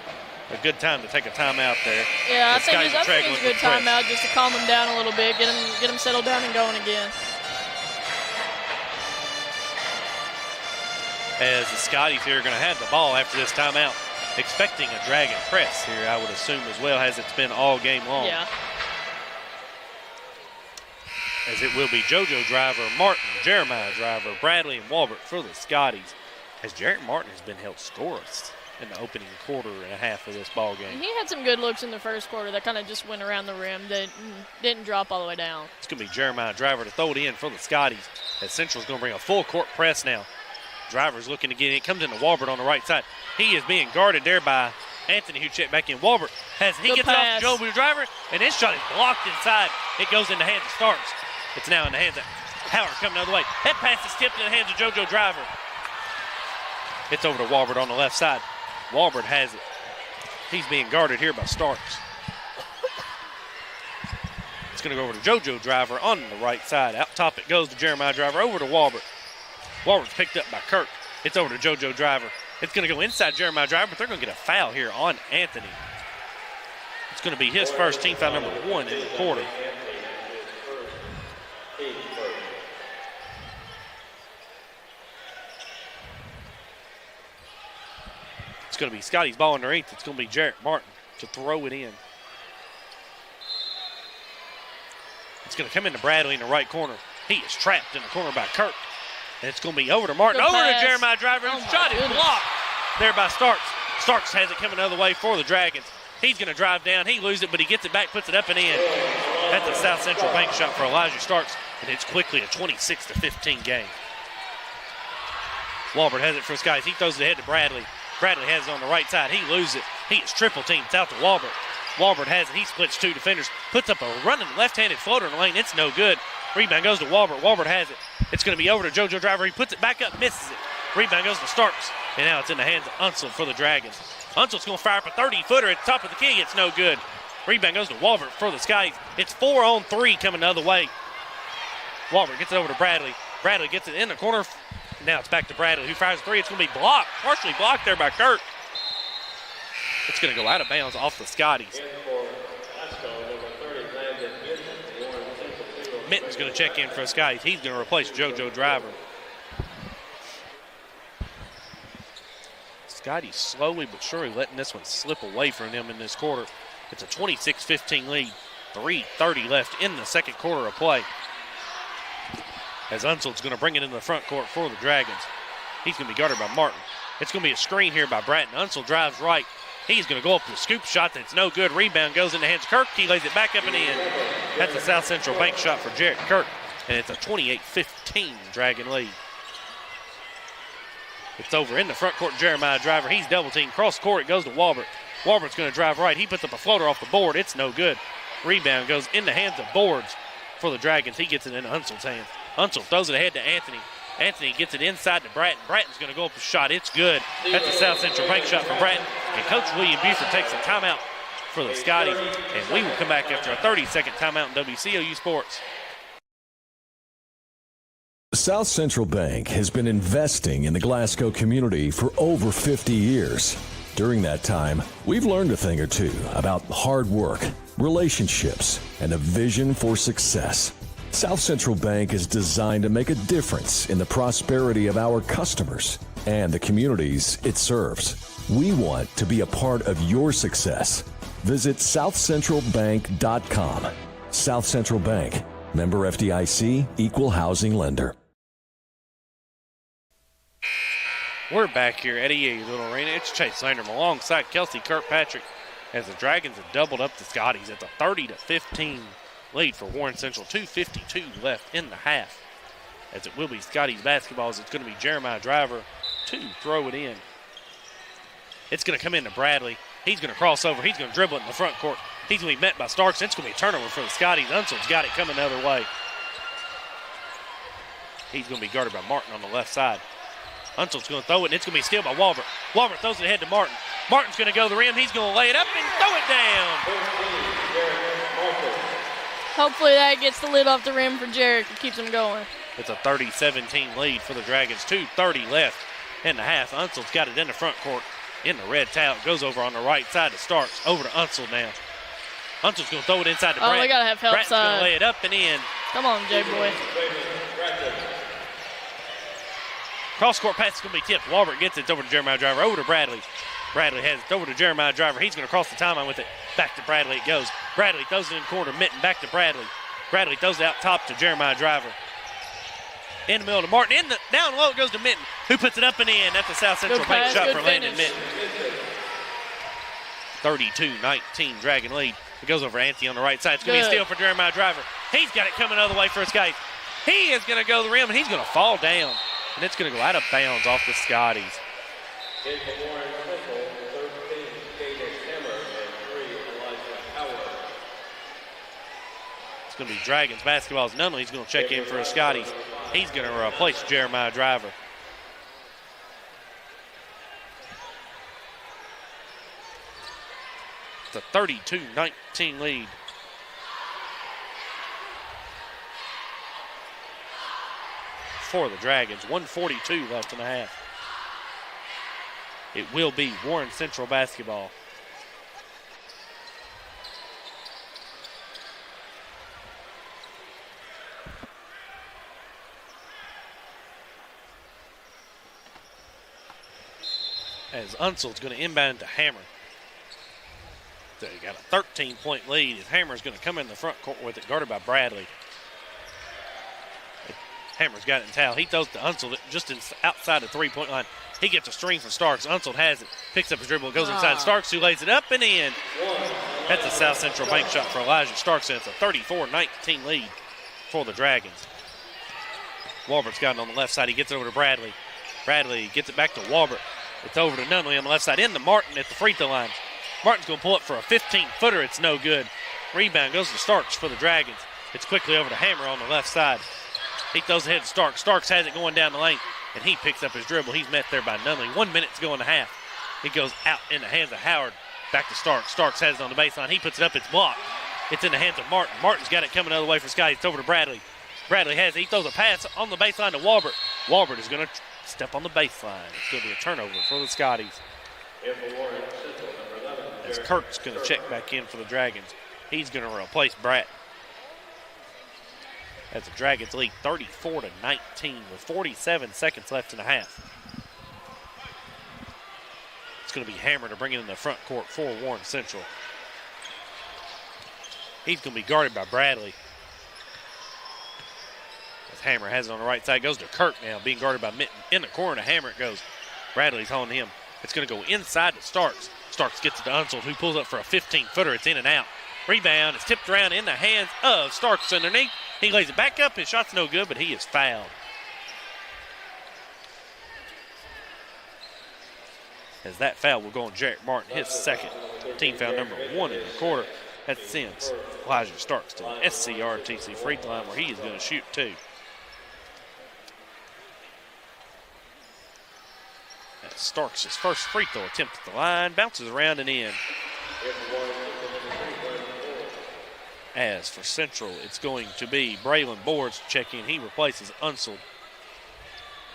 a good time to take a timeout there. Yeah, I think it's a good timeout just to calm them down a little bit, get them settled down and going again. As the Scotties here are going to have the ball after this timeout. Expecting a Dragon press here, I would assume, as well as it's been all game long. Yeah. As it will be JoJo Driver, Martin, Jeremiah Driver, Bradley, and Walbert for the Scotties. As Jarrett Martin has been held scoreless in the opening quarter and a half of this ball game. He had some good looks in the first quarter that kind of just went around the rim, that didn't drop all the way down. It's going to be Jeremiah Driver to throw it in for the Scotties. As Central's going to bring a full court press now. Driver's looking to get it. Comes into Walbert on the right side. He is being guarded there by Anthony, who checked back in. Walbert gets it off JoJo Driver, and his shot is blocked inside. It goes in the hands of Starks. It's now in the hands of Howard coming the other way. That pass is tipped in the hands of JoJo Driver. It's over to Walbert on the left side. Walbert has it. He's being guarded here by Starks. It's going to go over to JoJo Driver on the right side. Out top it goes to Jeremiah Driver, over to Walbert. Walbert's picked up by Kirk. It's over to JoJo Driver. It's going to go inside Jeremiah Driver, but they're going to get a foul here on Anthony. It's going to be his first team foul, number 1 in the quarter. It's going to be Scotty's ball underneath. It's going to be Jarrett Martin to throw it in. It's going to come into Bradley in the right corner. He is trapped in the corner by Kirk. And it's going to be over to Martin, over to Jeremiah Driver. Whose shot is blocked there by Starks. Starks has it coming the other way for the Dragons. He's going to drive down. He loses it, but he gets it back, puts it up and in. That's a South Central bank shot for Elijah Starks, and it's quickly a 26-15 game. Walbert has it for Scotties. He throws it ahead to Bradley. Bradley has it on the right side. He loses it. He is triple teamed. It's out to Walbert. Walbert has it. He splits two defenders. Puts up a running left-handed floater in the lane. It's no good. Rebound goes to Walbert. Walbert has it. It's going to be over to JoJo Driver. He puts it back up, misses it. Rebound goes to Starks. And now it's in the hands of Unseld for the Dragons. Unseld's going to fire up a 30-footer at the top of the key. It's no good. Rebound goes to Walbert for the Scotties. It's 4-on-3 coming the other way. Walbert gets it over to Bradley. Bradley gets it in the corner. Now it's back to Bradley, who fires a three. It's going to be blocked, partially blocked there by Kirk. It's going to go out of bounds off the Scotties. Minton's going to check in for the Scotties. He's going to replace JoJo Driver. Scotties slowly but surely letting this one slip away from them in this quarter. It's a 26-15 lead. 3:30 left in the second quarter of play. As Unseld's going to bring it into the front court for the Dragons. He's going to be guarded by Martin. It's going to be a screen here by Bratton. Unseld drives right. He's going to go up to the scoop shot that's no good. Rebound goes in the hands of Kirk. He lays it back up and in. That's a South Central bank shot for Jarrett Kirk. And it's a 28-15 Dragon lead. It's over in the front court. Jeremiah Driver. He's double teamed. Cross court. It goes to Walbert. Walbert's going to drive right. He puts up a floater off the board. It's no good. Rebound goes in the hands of Boards for the Dragons. He gets it into Unseld's hands. Unseld throws it ahead to Anthony. Anthony gets it inside to Bratton. Bratton's going to go up a shot. It's good. That's a South Central bank shot for Bratton. And Coach William Buford takes a timeout for the Scotties. And we will come back after a 30-second timeout in WCLU Sports. South Central Bank has been investing in the Glasgow community for over 50 years. During that time, we've learned a thing or two about hard work, relationships, and a vision for success. South Central Bank is designed to make a difference in the prosperity of our customers and the communities it serves. We want to be a part of your success. Visit southcentralbank.com. South Central Bank, member FDIC, equal housing lender. We're back here at EA Diddle Arena. It's Chase Landrum alongside Kelsey Kirkpatrick as the Dragons have doubled up the Scotties. It's a 30-15 lead for Warren Central. 2:52 left in the half. As it will be Scotties basketball, it's going to be Jeremiah Driver to throw it in. It's going to come into Bradley. He's going to cross over. He's going to dribble it in the front court. He's going to be met by Starks. It's going to be a turnover for the Scotties. Unseld's got it coming the other way. He's going to be guarded by Martin on the left side. Unseld's going to throw it, and it's going to be stealed by Walbert. Walbert throws it ahead to Martin. Martin's going to go to the rim. He's going to lay it up and throw it down. Hopefully that gets the lid off the rim for Jarrett and keeps him going. It's a 30-17 lead for the Dragons. 2:30 left in the half. Unseld's got it in the front court in the red towel. It goes over on the right side to Starks. Over to Unseld now. Unseld's going to throw it inside to Bratton. Oh, they got to have help Bratton's side. going to lay it up and in. Come on, J-Boy. Cross-court pass is going to be tipped. Walbert gets it. It's over to Jeremiah Driver. Over to Bradley. Bradley has it over to Jeremiah Driver. He's going to cross the timeline with it. Back to Bradley it goes. Bradley throws it in the corner. Mitten back to Bradley. Bradley throws it out top to Jeremiah Driver. In the middle to Martin. Down low it goes to Mitten, who puts it up and in. That's a South Central bank shot for Landon Mitten. 32-19 Dragon lead. It goes over Anthony on the right side. It's going to be a steal for Jeremiah Driver. He's got it coming the other way for his guys. He is going to go to the rim, and he's going to fall down. And it's going to go out of bounds off the Scotties. It's going to be Dragons basketball. Nunley's going to check in for the Scotties. He's going to replace Jeremiah Driver. It's a 32-19 lead. For the Dragons. 1:42 left in the half. It will be Warren Central basketball. As Unseld's going to inbound to Hammer. So you got a 13-point lead. As Hammer's going to come in the front court with it, guarded by Bradley. Hammer's got it in towel. He throws to Unseld just outside the three-point line. He gets a string from Starks. Unseld has it. Picks up his dribble. Goes inside. Starks, who lays it up and in. That's a South Central bank shot for Elijah Starks. And it's a 34-19 lead for the Dragons. Walbert's got it on the left side. He gets it over to Bradley. Bradley gets it back to Walbert. It's over to Nunley on the left side, into Martin at the free throw line. Martin's going to pull up for a 15-footer. It's no good. Rebound goes to Starks for the Dragons. It's quickly over to Hammer on the left side. He throws ahead to Starks. Starks has it going down the lane, and he picks up his dribble. He's met there by Nunley. 1 minute to go in the half. He goes out in the hands of Howard. Back to Starks. Starks has it on the baseline. He puts it up. It's blocked. It's in the hands of Martin. Martin's got it coming the other way for Scotty. It's over to Bradley. Bradley has it. He throws a pass on the baseline to Walbert. Walbert is going to step on the baseline. It's going to be a turnover for the Scotties. As Kirk's going to check back in for the Dragons. He's going to replace Bratton. As the Dragons lead 34-19 with 47 seconds left in the half. It's going to be Hammer to bring it in the front court for Warren Central. He's going to be guarded by Bradley. As Hammer has it on the right side, goes to Kirk now, being guarded by Mitten. In the corner to Hammer it goes. Bradley's holding him. It's going to go inside to Starks. Starks gets it to Unsold, who pulls up for a 15-footer. It's in and out. Rebound. It's tipped around in the hands of Starks underneath. He lays it back up. His shot's no good, but he is fouled. As that foul will go on Jarrett Martin, his second. Team foul number 1 in the quarter. That sends Elijah Starks to the SCRTC free throw line where he is going to shoot 2. That's Starks' first free throw attempt at the line. Bounces around and in. As for Central, it's going to be Braylon Boards check in. He replaces Unsold.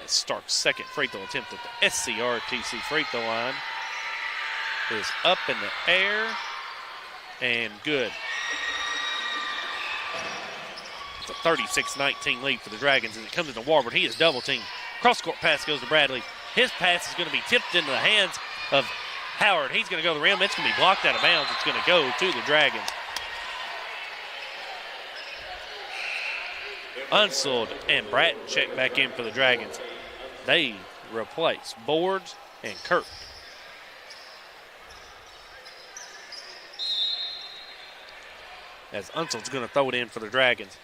As Starks' second free throw attempt at the SCRTC free throw line is up in the air and good. It's a 36-19 lead for the Dragons as it comes into Walbert. He is double teamed. Cross-court pass goes to Bradley. His pass is going to be tipped into the hands of Howard. He's going to go to the rim. It's going to be blocked out of bounds. It's going to go to the Dragons. Unsold and Bratton check back in for the Dragons. They replace Boards and Kirk. As Unsold's going to throw it in for the Dragons.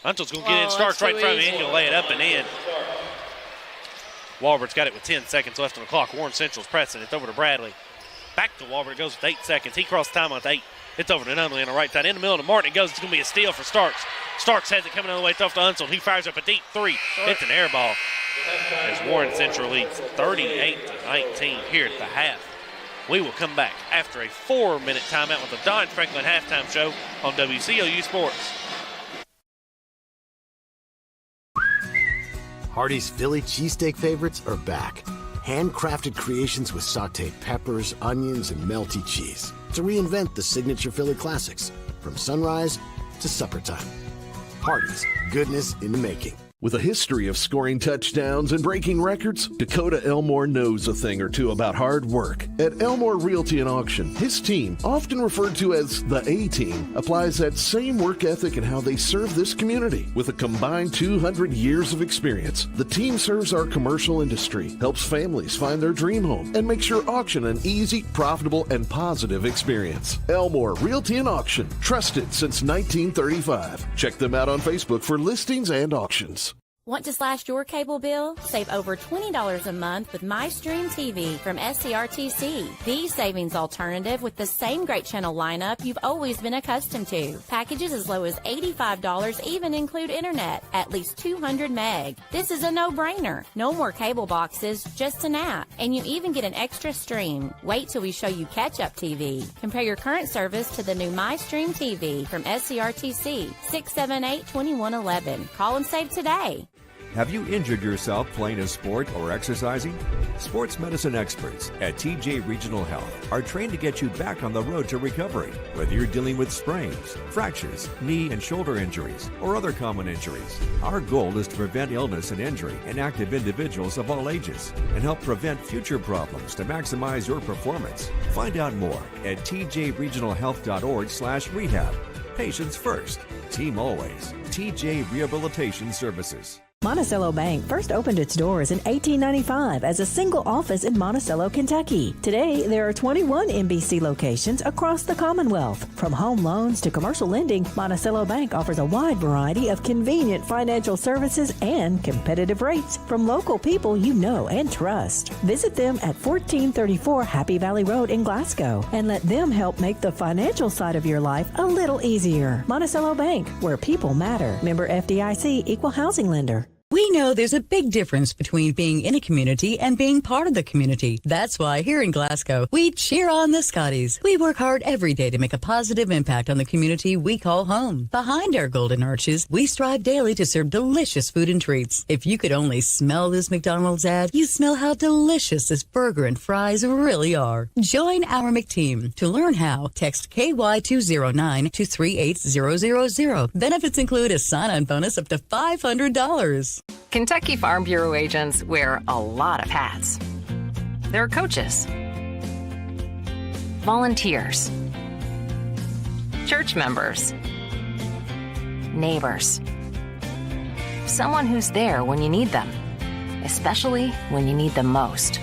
Unsold's going to get in, Starks right in front of him, and he'll lay it up and in. Walbert's got it with 10 seconds left on the clock. Warren Central's pressing. It's over to Bradley. Back to Walbert. It goes with 8 seconds. He crossed time with 8. It's over to Nunley on the right side. In the middle to Martin. It goes. It's going to be a steal for Starks. Starks has it coming all the way off to Unsold. He fires up a deep 3. It's an air ball. As Warren Central leads 38-19 here at the half. We will come back after a 4-minute timeout with the Don Franklin halftime show on WCLU Sports. Hardee's Philly cheesesteak favorites are back. Handcrafted creations with sauteed peppers, onions, and melty cheese to reinvent the signature Philly classics from sunrise to supper time. Hardee's, goodness in the making. With a history of scoring touchdowns and breaking records, Dakota Elmore knows a thing or two about hard work. At Elmore Realty and Auction, his team, often referred to as the A-Team, applies that same work ethic in how they serve this community. With a combined 200 years of experience, the team serves our commercial industry, helps families find their dream home, and makes your auction an easy, profitable, and positive experience. Elmore Realty and Auction, trusted since 1935. Check them out on Facebook for listings and auctions. Want to slash your cable bill? Save over $20 a month with MyStream TV from SCRTC. The savings alternative with the same great channel lineup you've always been accustomed to. Packages as low as $85 even include internet, at least 200 meg. This is a no-brainer. No more cable boxes, just an app. And you even get an extra stream. Wait till we show you catch-up TV. Compare your current service to the new MyStream TV from SCRTC. 678-2111. Call and save today. Have you injured yourself playing a sport or exercising? Sports medicine experts at TJ Regional Health are trained to get you back on the road to recovery. Whether you're dealing with sprains, fractures, knee and shoulder injuries, or other common injuries, our goal is to prevent illness and injury in active individuals of all ages and help prevent future problems to maximize your performance. Find out more at tjregionalhealth.org/rehab. Patients first, team always. TJ Rehabilitation Services. Monticello Bank first opened its doors in 1895 as a single office in Monticello, Kentucky. Today, there are 21 MBC locations across the Commonwealth. From home loans to commercial lending, Monticello Bank offers a wide variety of convenient financial services and competitive rates from local people you know and trust. Visit them at 1434 Happy Valley Road in Glasgow and let them help make the financial side of your life a little easier. Monticello Bank, where people matter. Member FDIC, Equal Housing Lender. We know there's a big difference between being in a community and being part of the community. That's why here in Glasgow, we cheer on the Scotties. We work hard every day to make a positive impact on the community we call home. Behind our golden arches, we strive daily to serve delicious food and treats. If you could only smell this McDonald's ad, you'd smell how delicious this burger and fries really are. Join our McTeam. To learn how, text KY209 to 38000. Benefits include a sign-on bonus up to $500. Kentucky Farm Bureau agents wear a lot of hats. They're coaches, volunteers, church members, neighbors, someone who's there when you need them, especially when you need them most.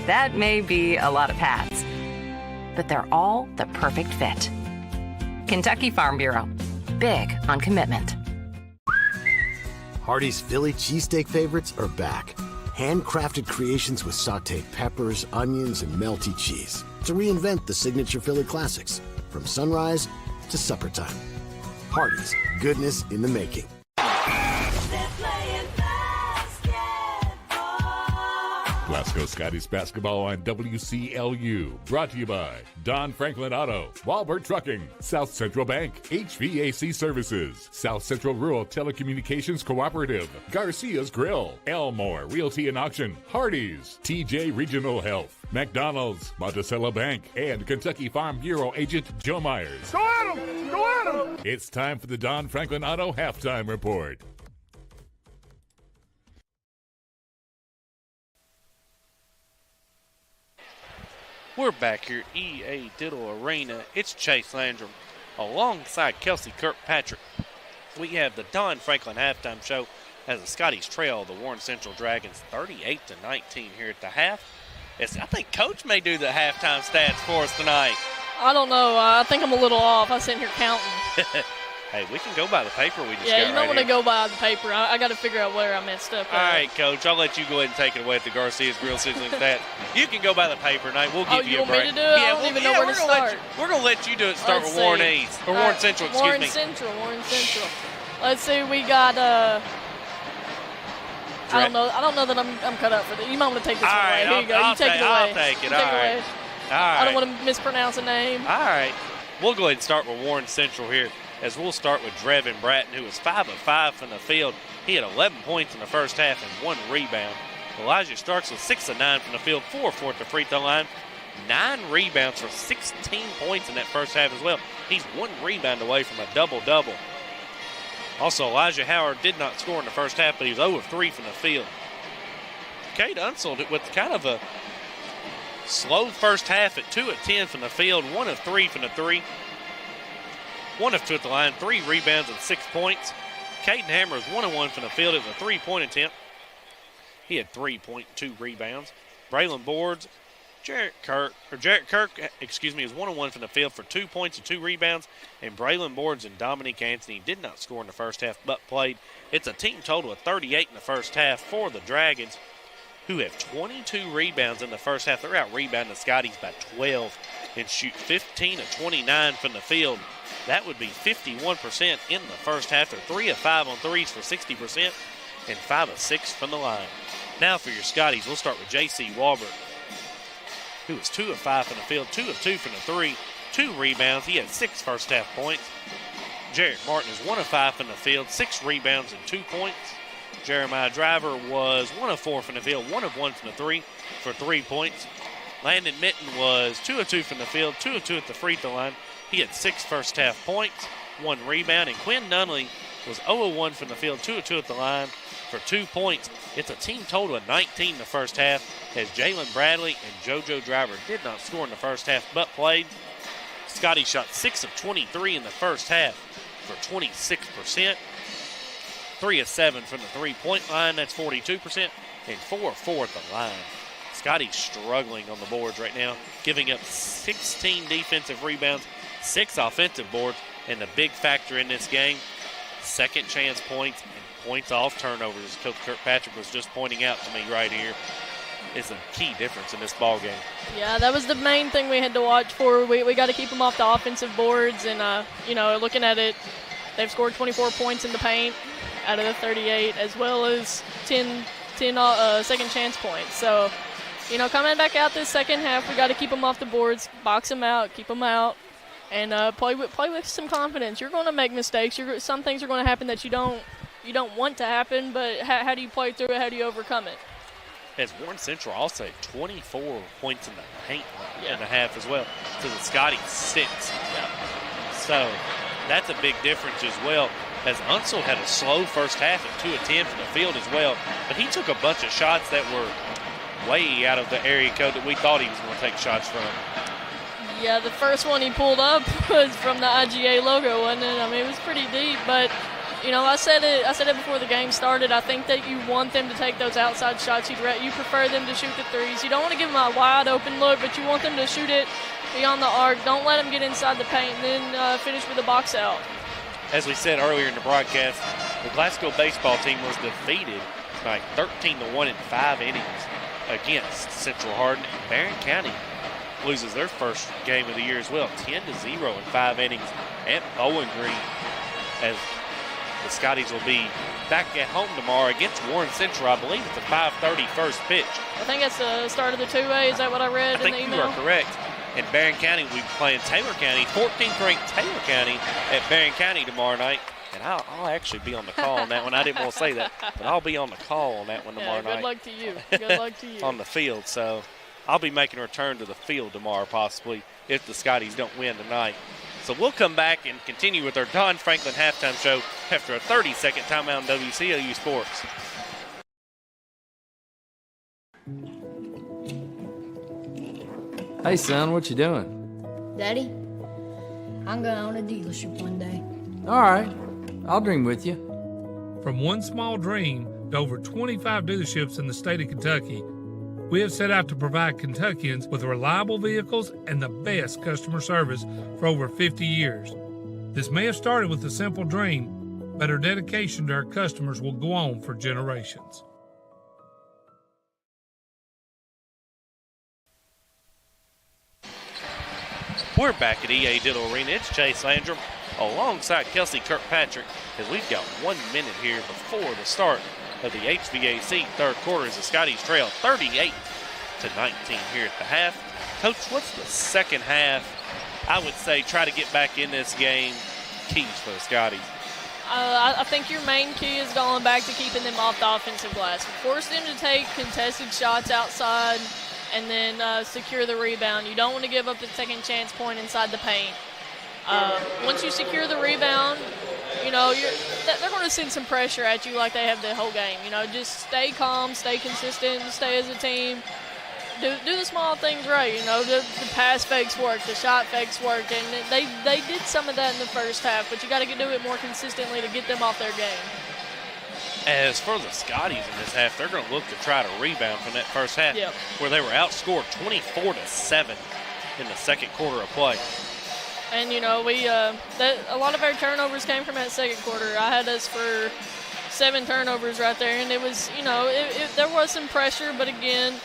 That may be a lot of hats, but they're all the perfect fit. Kentucky Farm Bureau, big on commitment. Hardee's Philly cheesesteak favorites are back. Handcrafted creations with sauteed peppers, onions, and melty cheese to reinvent the signature Philly classics from sunrise to supper time. Hardee's, goodness in the making. Glasgow Scotties basketball on WCLU. Brought to you by Don Franklin Auto, Walbert Trucking, South Central Bank, HVAC Services, South Central Rural Telecommunications Cooperative, Garcia's Grill, Elmore Realty and Auction, Hardee's, TJ Regional Health, McDonald's, Monticello Bank, and Kentucky Farm Bureau agent Joe Myers. Go at him! Go at him! It's time for the Don Franklin Auto Halftime Report. We're back here at EA Diddle Arena. It's Chase Landrum alongside Kelsey Kirkpatrick. We have the Don Franklin halftime show as the Scotties trail the Warren Central Dragons 38-19 here at the half. I think Coach may do the halftime stats for us tonight. I don't know. I think I'm a little off. I'm sitting here counting. Hey, we can go by the paper we just Yeah, got you don't right want to here. go by the paper. I got to figure out where I messed up. All right, Coach, I'll let you go ahead and take it away at the Garcia's Grill Sizzling Stat. You can go by the paper tonight. We'll give you a break. You want me to do it? I don't even know where to start. We're going to let you do it. Start with Warren East. Or Warren Central, excuse me. Warren Central. Let's see, we got I don't know that I'm cut up for this. You might want to take this one away. Here you go. You take it away. I'll take it. All right. I don't want to mispronounce a name. All right. We'll go ahead and start with Warren Central here, as we'll start with Drevin Bratton, who was 5 of 5 from the field. He had 11 points in the first half and 1 rebound. Elijah Starks was 6 of 9 from the field, 4 of 4 at the free throw line, 9 rebounds for 16 points in that first half as well. He's 1 rebound away from a double-double. Also, Elijah Howard did not score in the first half, but he was 0 of 3 from the field. Cade Unsold with kind of a slow first half at 2 of 10 from the field, 1 of 3 from the three. 1 of 2 at the line, 3 rebounds and 6 points. Caden Hammer is 1 of 1 from the field. It was a 3-point attempt. He had 3.2 rebounds. Braylon Boards, Jarrett Kirk, is 1 of 1 from the field for 2 points and 2 rebounds. And Braylon Boards and Dominique Anthony did not score in the first half, but played. It's a team total of 38 in the first half for the Dragons, who have 22 rebounds in the first half. They're out rebounding the Scotties by 12 and shoot 15 of 29 from the field. That would be 51% in the first half. They're 3 of 5 on threes for 60% and 5 of 6 from the line. Now for your Scotties, we'll start with J.C. Walbert, who was 2 of 5 from the field, 2 of 2 from the three, 2 rebounds. He had 6 first half points. Jarrett Martin is 1 of 5 from the field, 6 rebounds and 2 points. Jeremiah Driver was 1 of 4 from the field, 1 of 1 from the three for 3 points. Landon Mitten was 2 of 2 from the field, 2 of 2 at the free throw line. He had 6 first half points, 1 rebound. And Quinn Nunley was 0 of 1 from the field, 2 of 2 at the line for 2 points. It's a team total of 19 in the first half, as Jalen Bradley and JoJo Driver did not score in the first half but played. Scotty shot 6 of 23 in the first half for 26%. 3 of 7 from the three-point line. That's 42%. And 4 of 4 at the line. Scotty's struggling on the boards right now, giving up 16 defensive rebounds, 6 offensive boards, and the big factor in this game, second chance points and points off turnovers. Coach Kirkpatrick was just pointing out to me right here, is a key difference in this ball game. Yeah, that was the main thing we had to watch for. We got to keep them off the offensive boards, and looking at it, they've scored 24 points in the paint out of the 38, as well as 10 second chance points. So, coming back out this second half, we got to keep them off the boards, box them out, keep them out, and play with some confidence. You're going to make mistakes. Some things are going to happen that you don't want to happen, but how do you play through it? How do you overcome it? As Warren Central also had 24 points in the paint and a half as well. So the Scotties 6. Yeah. So that's a big difference as well. As Unseld had a slow first half at 2 of 10 from the field as well. But he took a bunch of shots that were way out of the area code that we thought he was going to take shots from. Yeah, the first one he pulled up was from the IGA logo, wasn't it? I mean, it was pretty deep, but I said it before the game started. I think that you want them to take those outside shots. You prefer them to shoot the threes. You don't want to give them a wide open look, but you want them to shoot it beyond the arc. Don't let them get inside the paint and then finish with a box out. As we said earlier in the broadcast, the Glasgow baseball team was defeated tonight 13-1 in 5 innings against Central Hardin. And Barron County loses their first game of the year as well, 10-0 in 5 innings at Bowling Green, as the Scotties will be back at home tomorrow against Warren Central. I believe it's a 5:30 first pitch. I think that's the start of the 2A. Is that what I read in the email? I think you are correct. And Barron County will be playing Taylor County, 14th ranked Taylor County at Barron County tomorrow night. And I'll actually be on the call on that one. I didn't want to say that, but I'll be on the call on that one tomorrow night. Good luck to you. Good luck to you. On the field. So I'll be making a return to the field tomorrow possibly if the Scotties don't win tonight. So we'll come back and continue with our Don Franklin halftime show after a 30-second timeout on WCLU Sports. Hey, son, what you doing? Daddy, I'm going to own a dealership one day. All right, I'll dream with you. From one small dream to over 25 dealerships in the state of Kentucky, we have set out to provide Kentuckians with reliable vehicles and the best customer service for over 50 years. This may have started with a simple dream, but our dedication to our customers will go on for generations. We're back at EA Diddle Arena. It's Chase Landrum alongside Kelsey Kirkpatrick as we've got 1 minute here before the start of the HVAC third quarter as the Scotties trail 38-19 here at the half. Coach, what's the second half? I would say try to get back in this game keys for the Scotties. I think your main key is going back to keeping them off the offensive glass. Force them to take contested shots outside and then secure the rebound. You don't want to give up the second chance point inside the paint. Once you secure the rebound, they're going to send some pressure at you like they have the whole game. Just stay calm, stay consistent, stay as a team. Do the small things right. The pass fakes work, the shot fakes work, and they did some of that in the first half, but you got to do it more consistently to get them off their game. As for the Scotties in this half, they're going to look to try to rebound from that first half where they were outscored 24-7 in the second quarter of play. And, a lot of our turnovers came from that second quarter. I had us for 7 turnovers right there, and it was, there was some pressure, but again,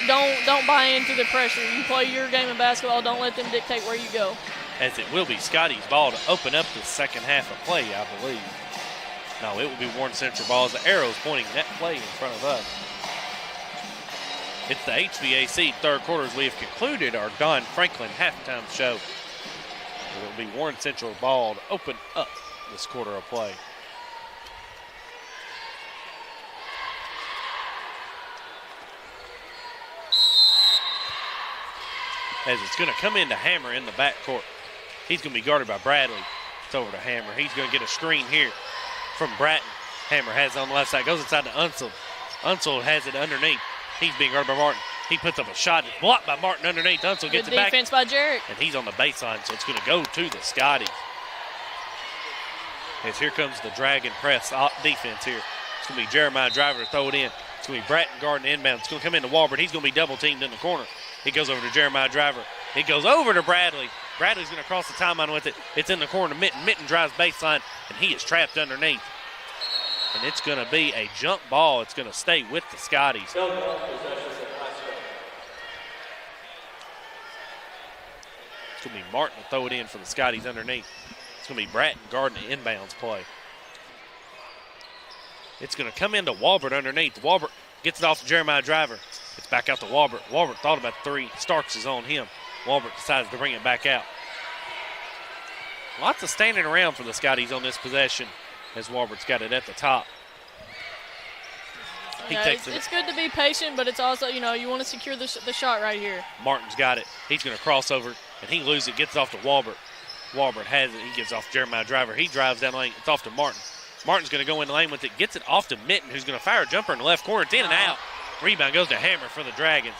don't buy into the pressure. You play your game of basketball. Don't let them dictate where you go. As it will be Scotties' ball to open up the second half of play, I believe. No, it will be Warren Central ball as the arrow's pointing that play in front of us. It's the HVAC third quarter as we have concluded our Don Franklin halftime show. It will be Warren Central ball to open up this quarter of play. As it's going to come into Hammer in the backcourt. He's going to be guarded by Bradley. It's over to Hammer. He's going to get a screen here from Bratton. Hammer has it on the left side. Goes inside to Unseld. Unseld has it underneath. He's being guarded by Martin. He puts up a shot. It's blocked by Martin underneath. Unseld gets it back. Good defense by Jarrett. And he's on the baseline, so it's going to go to the Scotties. as here comes the Dragon press defense here. It's going to be Jeremiah Driver to throw it in. It's going to be Bratton guarding inbound. It's going to come into Walbert. He's going to be double teamed in the corner. He goes over to Jeremiah Driver. It goes over to Bradley. Bradley's going to cross the timeline with it. It's in the corner to Mitten. Mitten drives baseline, and he is trapped underneath. And it's going to be a jump ball. It's going to stay with the Scotties. It's going to be Martin to throw it in for the Scotties underneath. It's going to be Bratton guarding the inbounds play. It's going to come into Walbert underneath. Walbert gets it off to Jeremiah Driver. It's back out to Walbert. Walbert thought about three. Starks is on him. Walbert decides to bring it back out. Lots of standing around for the Scotties on this possession as Walbert's got it at the top. It's good to be patient, but it's also, you want to secure the shot right here. Martin's got it. He's going to cross over, and he loses it, gets it off to Walbert. Walbert has it. He gives it off to Jeremiah Driver. He drives down the lane. It's off to Martin. Martin's going to go in the lane with it, gets it off to Mitten, who's going to fire a jumper in the left corner. It's in and out. Rebound goes to Hammer for the Dragons.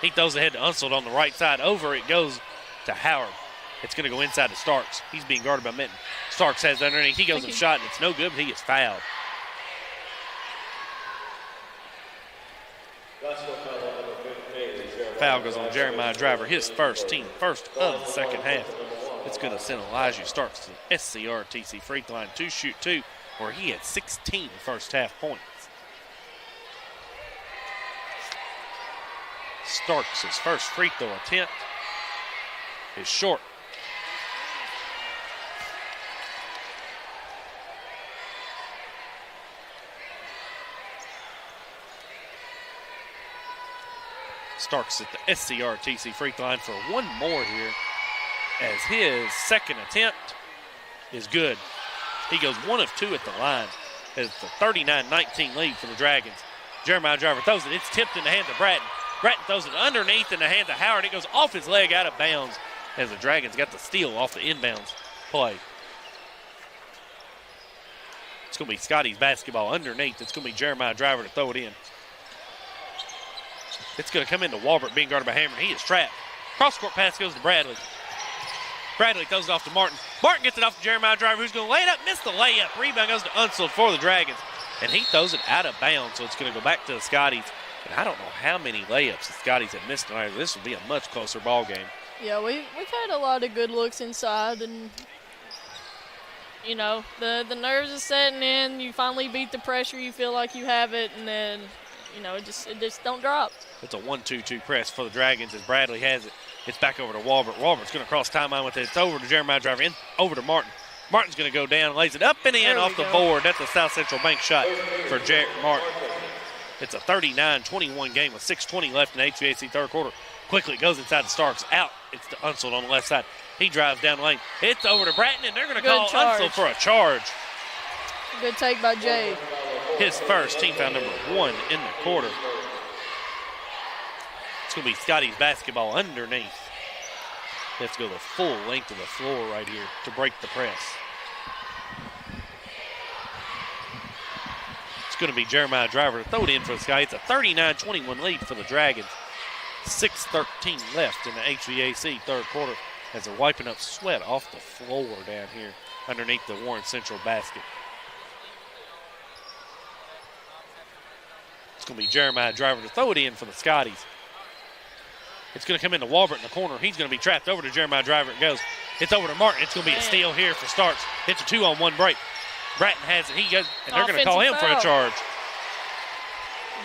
He throws ahead to Unsold on the right side. Over it goes to Howard. It's going to go inside to Starks. He's being guarded by Mitten. Starks has it underneath. He goes and shot, and it's no good, but he is fouled. Foul goes on Jeremiah Driver, his first of the second half. It's going to send Elijah Starks to the SCRTC free throw line to shoot two, where he had 16 first half points. Starks' his first free throw attempt is short. Starks at the SCRTC free throw line for one more here, as his second attempt is good. He goes 1 of 2 at the line. It's a 39-19 lead for the Dragons. Jeremiah Driver throws it. It's tipped in the hands of Bratton. Bratton throws it underneath in the hands of Howard. It goes off his leg out of bounds as the Dragons got the steal off the inbounds play. It's going to be Scotty's basketball underneath. It's going to be Jeremiah Driver to throw it in. It's going to come into Walbert being guarded by Hammer. He is trapped. Cross-court pass goes to Bradley. Bradley throws it off to Martin. Martin gets it off to Jeremiah Driver, who's going to lay it up, miss the layup. Rebound goes to Unsold for the Dragons, and he throws it out of bounds, so it's going to go back to the Scotties. And I don't know how many layups the Scotties have missed tonight. This will be a much closer ball game. Yeah, we've had a lot of good looks inside, and the nerves are setting in. You finally beat the pressure. You feel like you have it, and then it just don't drop. It's a 1-2-2 press for the Dragons as Bradley has it. It's back over to Walbert. Walbert's going to cross timeline with it. It's over to Jeremiah Driver, over to Martin. Martin's going to go down, lays it up and in off the board. That's a South Central Bank shot for Jared Martin. It's a 39-21 game with 6:20 left in the HVAC third quarter. Quickly goes inside the Starks. Out. It's to Unsold on the left side. He drives down the lane. It's over to Bratton, and they're going to call Unsold for a charge. Good take by Jay. His first, team foul number 1 in the quarter. It's going to be Scotty's basketball underneath. He has to go the full length of the floor right here to break the press. It's going to be Jeremiah Driver to throw it in for the Sky. It's a 39-21 lead for the Dragons. 6:13 left in the HVAC third quarter as they're wiping up sweat off the floor down here underneath the Warren Central basket. It's going to be Jeremiah Driver to throw it in for the Scotties. It's going to come into Walbert in the corner. He's going to be trapped over to Jeremiah Driver. It goes. It's over to Martin. It's going to be a steal here for Starks. It's a 2-on-1 break. Bratton has it. He goes, and they're going to call him for a charge.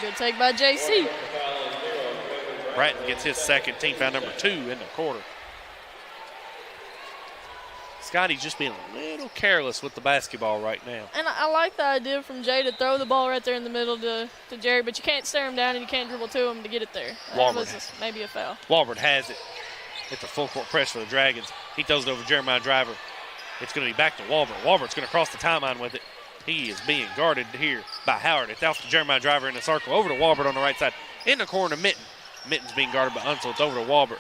Good take by JC. Bratton gets his second, team foul number 2 in the quarter. Scotty's just being a little careless with the basketball right now. And I like the idea from Jay to throw the ball right there in the middle to Jerry, but you can't stare him down and you can't dribble to him to get it there. That was maybe a foul. Walbert has it. It's a full court press for the Dragons. He throws it over Jeremiah Driver. It's going to be back to Walbert. Walbert's going to cross the timeline with it. He is being guarded here by Howard. It's out to Jeremiah Driver in the circle. Over to Walbert on the right side. In the corner, Mitten. Mitten's being guarded by Unseld. It's over to Walbert.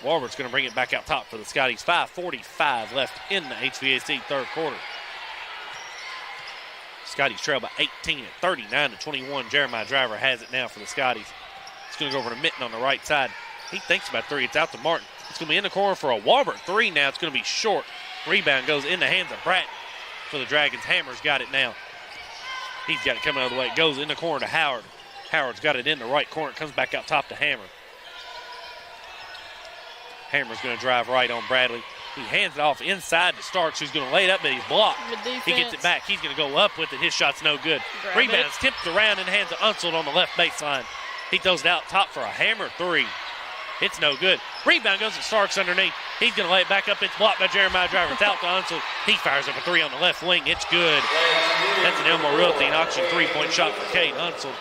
Walbert's going to bring it back out top for the Scotties. 5:45 left in the HVAC third quarter. Scotties trail by 18 at 39-21. Jeremiah Driver has it now for the Scotties. It's going to go over to Mitten on the right side. He thinks about 3. It's out to Martin. It's going to be in the corner for a Walbert 3 now. It's going to be short. Rebound goes in the hands of Bratton. for the Dragons. Hammer's got it now. He's got it coming out of the way. It goes in the corner to Howard. Howard's got it in the right corner. It comes back out top to Hammer. Hammer's going to drive right on Bradley. He hands it off inside to Starks, who's going to lay it up, but he's blocked. He gets it back. He's going to go up with it. His shot's no good. Rebound's tipped around and hands to Unseld on the left baseline. He throws it out top for a Hammer three. It's no good. Rebound goes to Starks underneath. He's going to lay it back up. It's blocked by Jeremiah Driver. It's out to Unseld. He fires up a three on the left wing. It's good. That's an Elmore Realty and Auction three-point shot for Cade Unseld.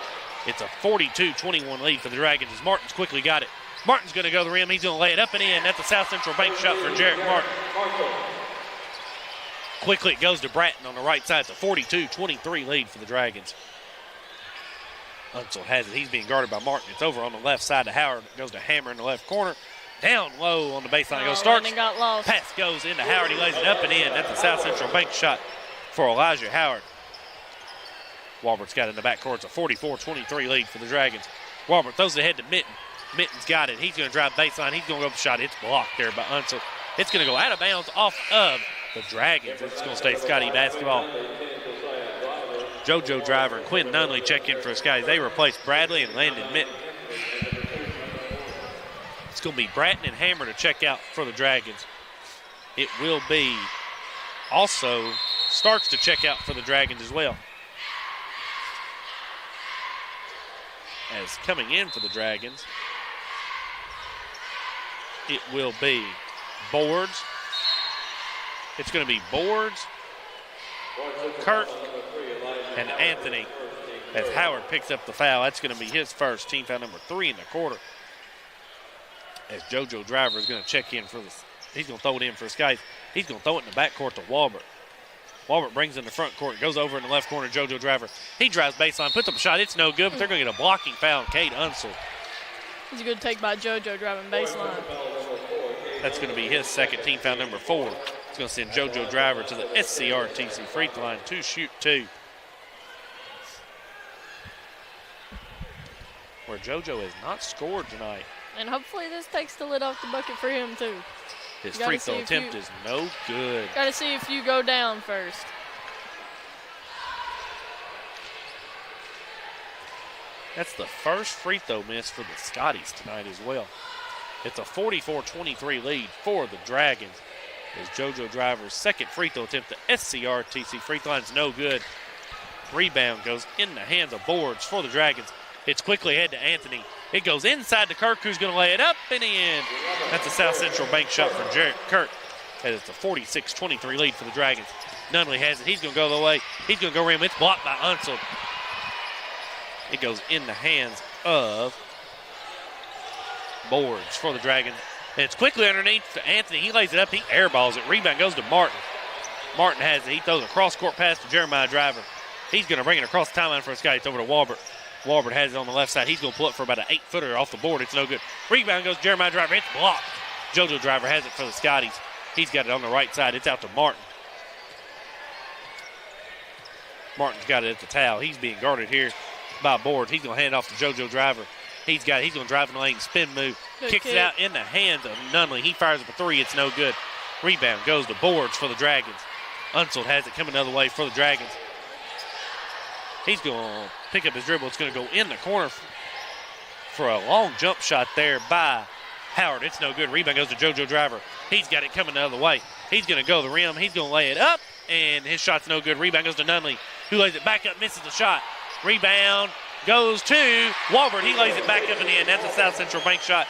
It's a 42-21 lead for the Dragons as Martin's quickly got it. Martin's going to go to the rim. He's going to lay it up and in. That's a South Central bank shot for Jarrett Martin. Quickly it goes to Bratton on the right side. It's a 42-23 lead for the Dragons. Unseld has it. He's being guarded by Martin. It's over on the left side to Howard. It goes to Hammer in the left corner. Down low on the baseline. It goes Starks. Got lost. Pass goes into Howard. He lays it up and in. That's a South Central bank shot for Elijah Howard. Walbert's got it in the backcourt. It's a 44-23 lead for the Dragons. Walbert throws it ahead to Mitten. Mitten's got it. He's going to drive baseline. He's going to go up the shot. It's blocked there by Unseld. It's going to go out of bounds off of the Dragons. It's going to stay Scotty basketball. JoJo Driver and Quinn Nunley check in for the Scotties. They replace Bradley and Landon Mitten. It's going to be Bratton and Hammer to check out for the Dragons. It will be also Starks to check out for the Dragons as well. As coming in for the Dragons, it will be Boards. It's going to be Boards, Kirk, and Anthony as Howard picks up the foul. That's going to be his first, team foul number 3 in the quarter. As JoJo Driver is going to check in for this. He's going to throw it in for the Skies. He's going to throw it in the backcourt to Walbert. Walbert brings it in the front court. It goes over in the left corner. JoJo Driver. He drives baseline, puts up a shot. It's no good, but they're going to get a blocking foul on Cade Unseld. It's a good take by JoJo driving baseline. That's going to be his second, team foul number 4. It's going to send JoJo Driver to the SCRTC free throw line to shoot 2. Where JoJo has not scored tonight. And hopefully this takes the lid off the bucket for him too. His free throw attempt is no good. Got to see if you go down first. That's the first free throw miss for the Scotties tonight as well. It's a 44-23 lead for the Dragons. As JoJo Driver's second free throw attempt, the SCRTC free throw line's no good. Rebound goes in the hands of Boards for the Dragons. It's quickly ahead to Anthony. It goes inside to Kirk, who's going to lay it up and in. That's a South Central bank shot for Jarrett Kirk. And it's a 46-23 lead for the Dragons. Nunley has it. He's going to go the way. He's going to go rim. It's blocked by Unseld. It goes in the hands of Boards for the Dragons. And it's quickly underneath to Anthony. He lays it up. He airballs it. Rebound goes to Martin. Martin has it. He throws a cross-court pass to Jeremiah Driver. He's going to bring it across the timeline for a Scotty. It's over to Walbert. Walbert has it on the left side. He's going to pull it for about an 8-footer off the board. It's no good. Rebound goes to Jeremiah Driver. It's blocked. JoJo Driver has it for the Scotties. He's got it on the right side. It's out to Martin. Martin's got it at the towel. He's being guarded here by Boards. He's going to hand it off to JoJo Driver. He's going to drive in the lane, spin move. Good kicks kick. It out in the hands of Nunley. He fires up a 3. It's no good. Rebound goes to Boards for the Dragons. Unseld has it coming the other way for the Dragons. He's going to pick up his dribble. It's going to go in the corner for a long jump shot there by Howard. It's no good. Rebound goes to JoJo Driver. He's got it coming the other way. He's going to go to the rim. He's going to lay it up, and his shot's no good. Rebound goes to Nunley, who lays it back up, misses the shot. Rebound goes to Walbert. He lays it back up and in. That's a South Central bank shot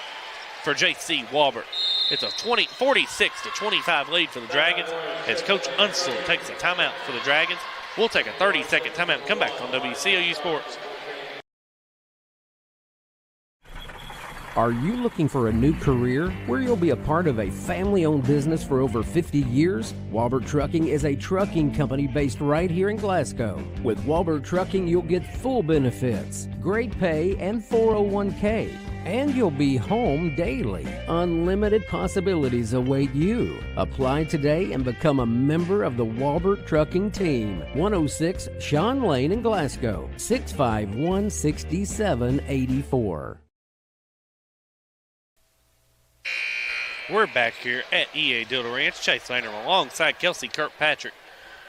for J.C. Walbert. It's a 46-25 lead for the Dragons as Coach Unseld takes a timeout for the Dragons. We'll take a 30-second timeout and come back on WCLU Sports. Are you looking for a new career where you'll be a part of a family-owned business for over 50 years? Walbert Trucking is a trucking company based right here in Glasgow. With Walbert Trucking, you'll get full benefits, great pay, and 401k. And you'll be home daily. Unlimited possibilities await you. Apply today and become a member of the Walbert Trucking team. 106 Sean Lane in Glasgow, 651-6784. We're back here at EA Diddle Arena. Chase Landrum alongside Kelsey Kirkpatrick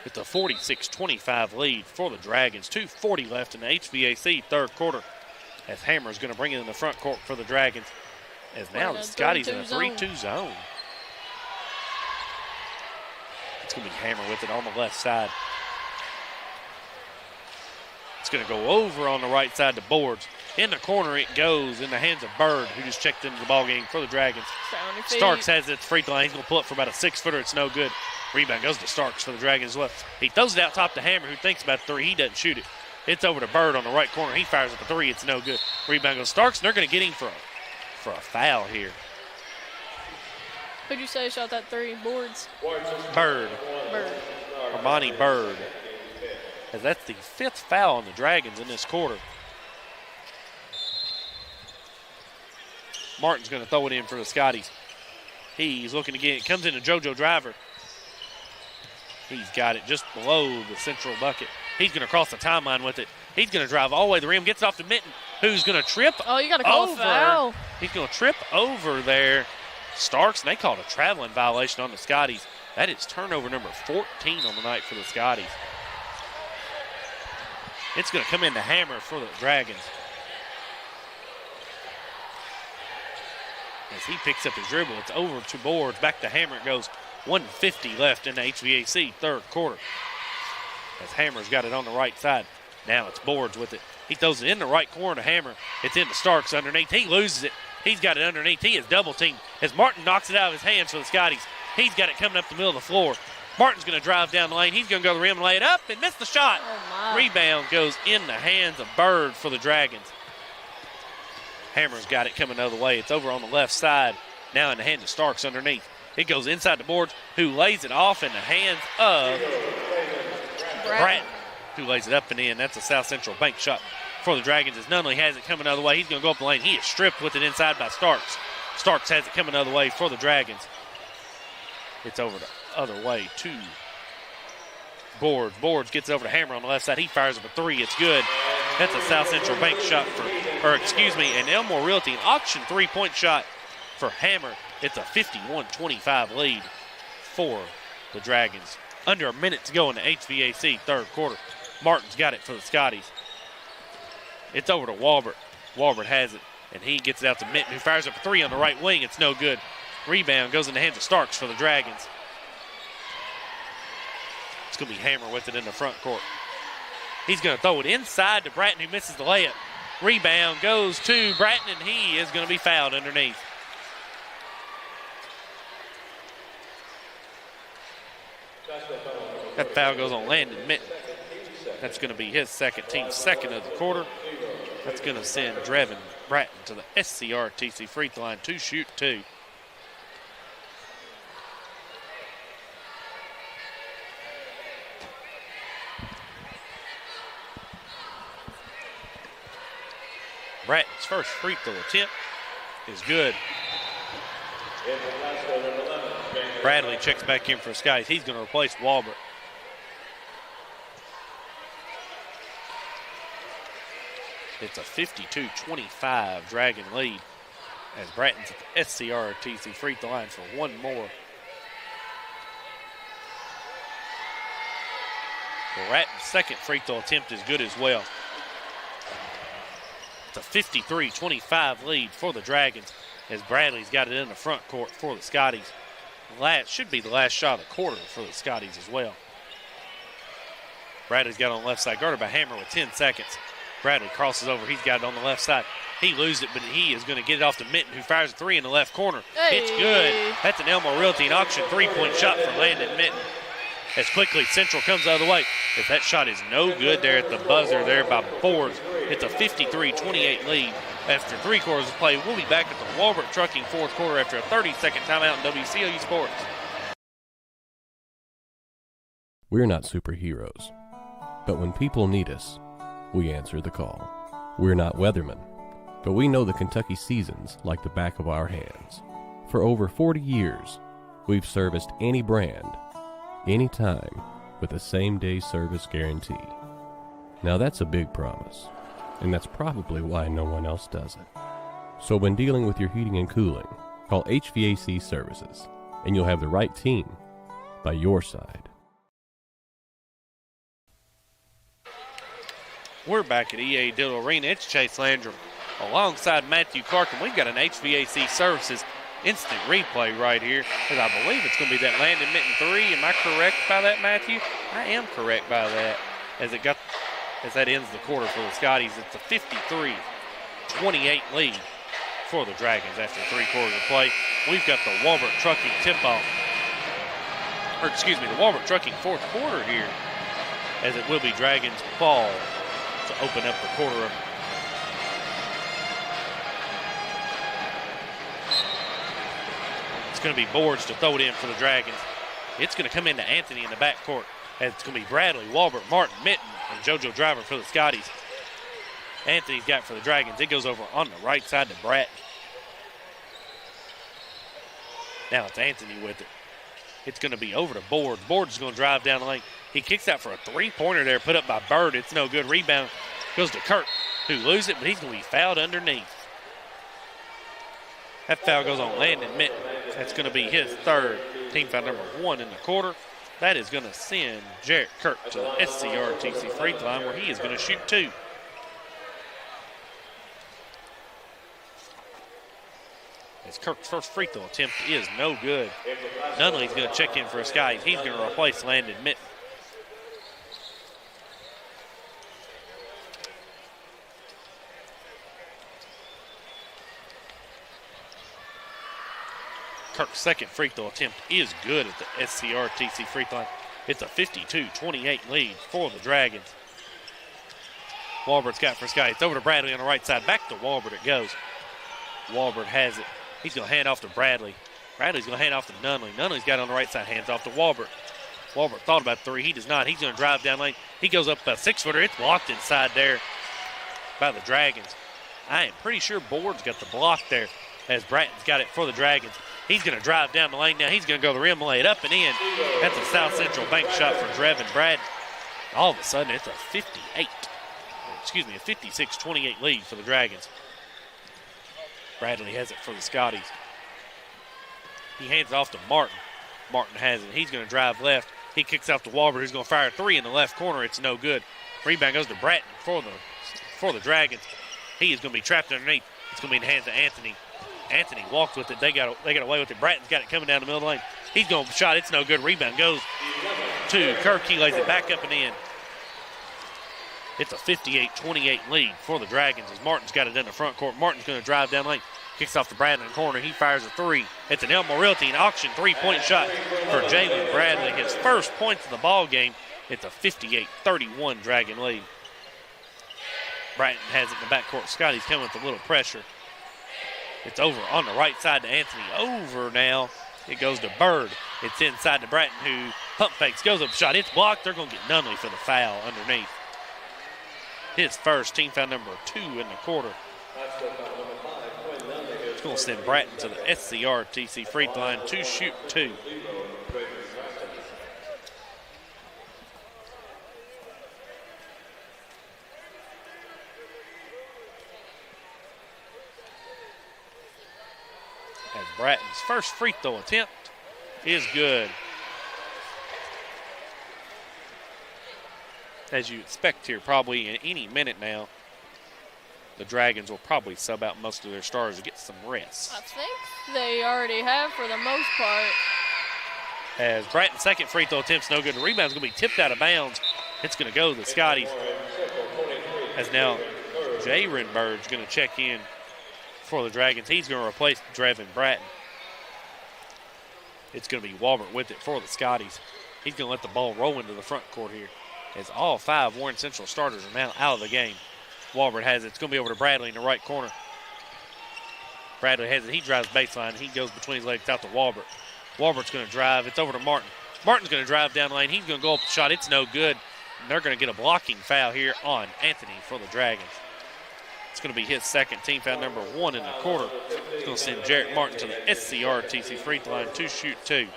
It's a 46-25 lead for the Dragons. 2:40 left in the HVAC third quarter. As Hammer's going to bring it in the front court for the Dragons. As now the Scotties in a 3-2 zone. It's going to be Hammer with it on the left side. It's going to go over on the right side to Boards. In the corner it goes in the hands of Bird, who just checked into the ballgame for the Dragons. Starks has it at the free throw line. He's going to pull up for about a 6-footer. It's no good. Rebound goes to Starks for the Dragons as well. He throws it out top to Hammer, who thinks about the three. He doesn't shoot it. It's over to Bird on the right corner. He fires at the three. It's no good. Rebound goes to Starks, and they're going to get him for a foul here. Who'd you say shot that three? Boards? Bird. Armani Bird. As that's the 5th foul on the Dragons in this quarter. Martin's going to throw it in for the Scotties. He's looking to get it. Comes into JoJo Driver. He's got it just below the central bucket. He's going to cross the timeline with it. He's going to drive all the way to the rim. Gets it off to Mitten, who's going to trip over. Oh, you got to call a foul. He's going to trip over there. Starks, and they called a traveling violation on the Scotties. That is turnover number 14 on the night for the Scotties. It's going to come in the Hammer for the Dragons. As he picks up his dribble, it's over to Boards. Back to Hammer it goes. 1:50 left in the HVAC third quarter. As Hammer's got it on the right side. Now it's Boards with it. He throws it in the right corner to Hammer. It's into Starks underneath. He loses it. He's got it underneath. He is double teamed. As Martin knocks it out of his hands for the Scotties. He's got it coming up the middle of the floor. Martin's going to drive down the lane. He's going to go to the rim and lay it up and miss the shot. Rebound goes in the hands of Bird for the Dragons. Hammer's got it coming the other way. It's over on the left side. Now in the hands of Starks underneath. It goes inside the Boards, who lays it off in the hands of Bratton, who lays it up and in. That's a South Central bank shot for the Dragons. As Nunley has it coming the other way. He's going to go up the lane. He is stripped with it inside by Starks. Starks has it coming the other way for the Dragons. It's over the other way to Boards. Boards gets over to Hammer on the left side. He fires up a three. It's good. That's a South Central bank shot an Elmore Realty, an auction three-point shot for Hammer. It's a 51-25 lead for the Dragons. Under a minute to go in the HVAC third quarter. Martin's got it for the Scotties. It's over to Walbert. Walbert has it, and he gets it out to Mitten, who fires up a three on the right wing. It's no good. Rebound goes in the hands of Starks for the Dragons. It's going to be Hammer with it in the front court. He's going to throw it inside to Bratton, who misses the layup. Rebound goes to Bratton, and he is going to be fouled underneath. That foul goes on Landon Mitten. That's going to be his second, team's second of the quarter. That's going to send Drevin Bratton to the SCRTC free throw line to shoot two. Bratton's first free throw attempt is good. Bradley checks back in for Skies. He's going to replace Walbert. It's a 52-25 Dragon lead as Bratton's at the SCRTC free throw line for one more. Bratton's second free throw attempt is good as well. It's a 53-25 lead for the Dragons as Bradley's got it in the front court for the Scotties. Should be the last shot of the quarter for the Scotties as well. Bradley's got it on the left side, guarded by Hammer with 10 seconds. Bradley crosses over. He's got it on the left side. He loses it, but he is going to get it off to Mitten, who fires a three in the left corner. Hey. It's good. That's an Elmore Realty and auction three-point shot for Landon Mitten. As quickly Central comes the other way. If that shot is no good there at the buzzer there by Boards, it's a 53-28 lead. After 3 quarters of play, we'll be back at the Walbert Trucking fourth quarter after a 30-second timeout in WCLU Sports. We're not superheroes, but when people need us, we answer the call. We're not weathermen, but we know the Kentucky seasons like the back of our hands. For over 40 years, we've serviced any brand, anytime, with the same-day service guarantee. Now that's a big promise, and that's probably why no one else does it. So when dealing with your heating and cooling, call HVAC Services, and you'll have the right team by your side. We're back at EA Diddle Arena. It's Chase Landrum alongside Matthew Clark, and we've got an HVAC Services instant replay right here. And I believe it's going to be that Landon Mitten 3. Am I correct by that, Matthew? I am correct by that. As that ends the quarter for the Scotties, it's a 53-28 lead for the Dragons after 3 quarters of play. We've got the Walbert Trucking tip-off, the Walbert Trucking fourth quarter here, as it will be Dragons ball to open up the quarter. It's going to be Boards to throw it in for the Dragons. It's going to come into Anthony in the backcourt. It's going to be Bradley, Walbert, Martin, Mitten, and JoJo Driver for the Scotties. Anthony's got for the Dragons. It goes over on the right side to Bratton. Now it's Anthony with it. It's going to be over to Boards. Boards is going to drive down the lane. He kicks out for a three-pointer there put up by Bird. It's no good. Rebound goes to Kirk, who loses it, but he's going to be fouled underneath. That foul goes on Landon Mitten. That's going to be his third. Team foul number 1 in the quarter. That is going to send Jarrett Kirk to the SCRTC free throw line, where he is going to shoot 2. As Kirk's first free throw attempt is no good. Nunley's going to check in for a Scotties. He's going to replace Landon Mitten. Kirk's second free throw attempt is good at the SCRTC free throw line. It's a 52-28 lead for the Dragons. Walbert's got for Scotty. It's over to Bradley on the right side. Back to Walbert it goes. Walbert has it. He's going to hand off to Bradley. Bradley's going to hand off to Nunley. Nunley's got it on the right side, hands off to Walbert. Walbert thought about 3. He does not. He's going to drive down lane. He goes up a 6-footer. It's blocked inside there by the Dragons. I am pretty sure Board's got the block there, as Bratton's got it for the Dragons. He's going to drive down the lane now. He's going to go to the rim, lay it up and in. That's a South Central bank shot for Drevin Brad. All of a sudden, it's a 56-28 lead for the Dragons. Bradley has it for the Scotties. He hands it off to Martin. Martin has it. He's going to drive left. He kicks out to Walbert, who's going to fire a 3 in the left corner. It's no good. Rebound goes to Bratton for the Dragons. He is going to be trapped underneath. It's going to be in the hands of Anthony. Anthony walks with it. They got away with it. Bratton's got it coming down the middle of the lane. He's going to shot. It's no good. Rebound goes to Kirk. He lays it back up and in. It's a 58-28 lead for the Dragons as Martin's got it in the front court. Martin's going to drive down lane. Kicks off to Bradley in the corner. He fires a 3. It's an Elmore Realty and auction 3-point shot for Jalen Bradley. His first points of the ball game. It's a 58-31 Dragon lead. Bratton has it in the backcourt. Scotty's coming with a little pressure. It's over on the right side to Anthony. Over now. It goes to Bird. It's inside to Bratton, who pump fakes, goes up shot. It's blocked. They're going to get Nunley for the foul underneath. His first, team foul number 2 in the quarter. It's going to send Bratton to the SCRTC free throw line to shoot 2. As Bratton's first free throw attempt is good. As you expect here, probably in any minute now, the Dragons will probably sub out most of their stars to get some rest. I think they already have for the most part. As Bratton's second free throw attempt's no good. The rebound's going to be tipped out of bounds. It's going to go to the Scotties. As now Jay Renberg's going to check in for the Dragons. He's going to replace Drevin Bratton. It's going to be Walbert with it for the Scotties. He's going to let the ball roll into the front court here, as all 5 Warren Central starters are now out of the game. Walbert has it. It's going to be over to Bradley in the right corner. Bradley has it. He drives baseline. He goes between his legs out to Walbert. Walbert's going to drive. It's over to Martin. Martin's going to drive down the lane. He's going to go up the shot. It's no good. And they're going to get a blocking foul here on Anthony for the Dragons. It's going to be his second, team foul number 1 in the quarter. It's going to send Jarrett Martin to the SCRTC free throw line to shoot 2.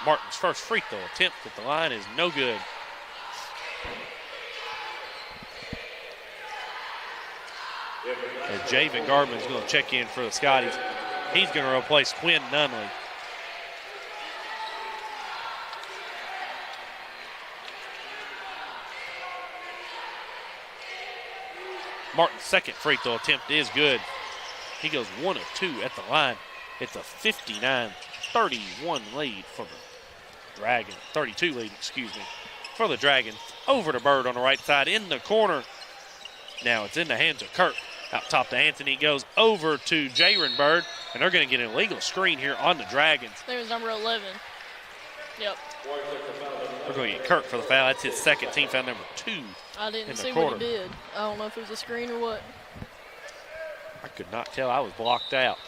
Martin's first free throw attempt at the line is no good. And Javen Gardman's going to check in for the Scotties. He's going to replace Quinn Nunley. Martin's second free throw attempt is good. He goes 1 of 2 at the line. It's a 59-31 lead for the Dragons. 32 lead, for the Dragons. Over to Bird on the right side in the corner. Now it's in the hands of Kirk. Out top to Anthony, goes over to Jaron Bird, and they're going to get an illegal screen here on the Dragons. There's number 11. Yep. We're going to get Kirk for the foul. That's his second, team foul number 2. I didn't see quarter. what he did. I don't know if it was a screen or what. I could not tell. I was blocked out.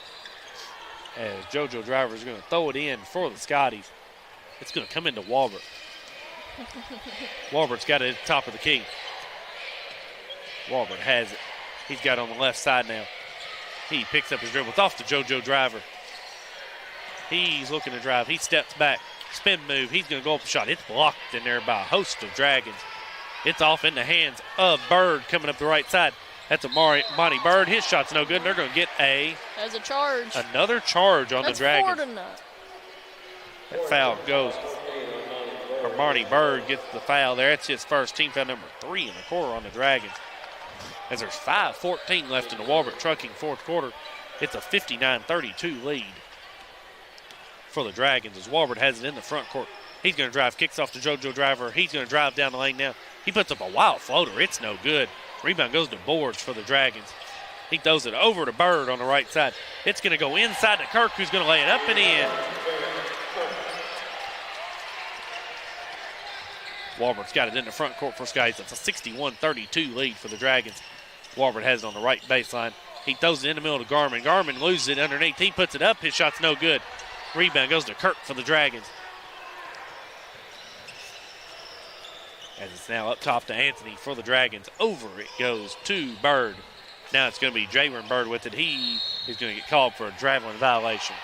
As JoJo Driver is going to throw it in for the Scotties. It's going to come into Walbert. Walbert's got it at the top of the key. Walbert has it. He's got it on the left side now. He picks up his dribble. It's off to JoJo Driver. He's looking to drive. He steps back. Spin move. He's going to go up a shot. It's blocked in there by a host of Dragons. It's off in the hands of Bird coming up the right side. That's a Monty Bird. His shot's no good. And they're going to get As a charge. Another charge on the Dragons. That's 4 to 0. That foul goes. Or Marty Bird gets the foul there. That's his first, team foul number 3 in the quarter on the Dragons. As there's 5:14 left in the Walbert Trucking fourth quarter, it's a 59-32 lead for the Dragons as Walbert has it in the front court. He's going to drive, kicks off to JoJo Driver. He's going to drive down the lane now. He puts up a wild floater. It's no good. Rebound goes to Boards for the Dragons. He throws it over to Bird on the right side. It's going to go inside to Kirk, who's going to lay it up and in. Walbert's got it in the front court for Skies. It's a 61-32 lead for the Dragons. Walbert has it on the right baseline. He throws it in the middle to Garmin. Garmin loses it underneath. He puts it up. His shot's no good. Rebound goes to Kirk for the Dragons. As it's now up top to Anthony for the Dragons. Over it goes to Bird. Now it's going to be Jaron Bird with it. He is going to get called for a traveling violation.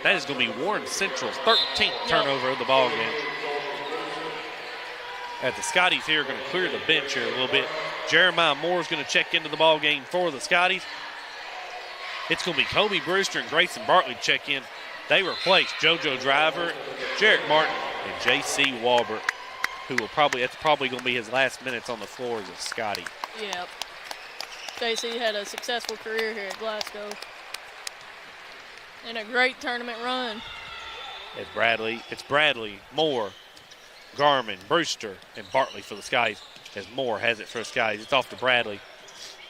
That is going to be Warren Central's 13th turnover of the ball game. As the Scotties here are going to clear the bench here a little bit. Jeremiah Moore is going to check into the ball game for the Scotties. It's going to be Kobe Brewster and Grayson Bartley check in. They replace JoJo Driver, Jarek Martin, and J.C. Walbert, who will that's probably going to be his last minutes on the floor as a Scottie. Yep. J.C. had a successful career here at Glasgow. And a great tournament run. It's Bradley, Moore, Garmin, Brewster, and Bartley for the Skies as Moore has it for the Skies. It's off to Bradley.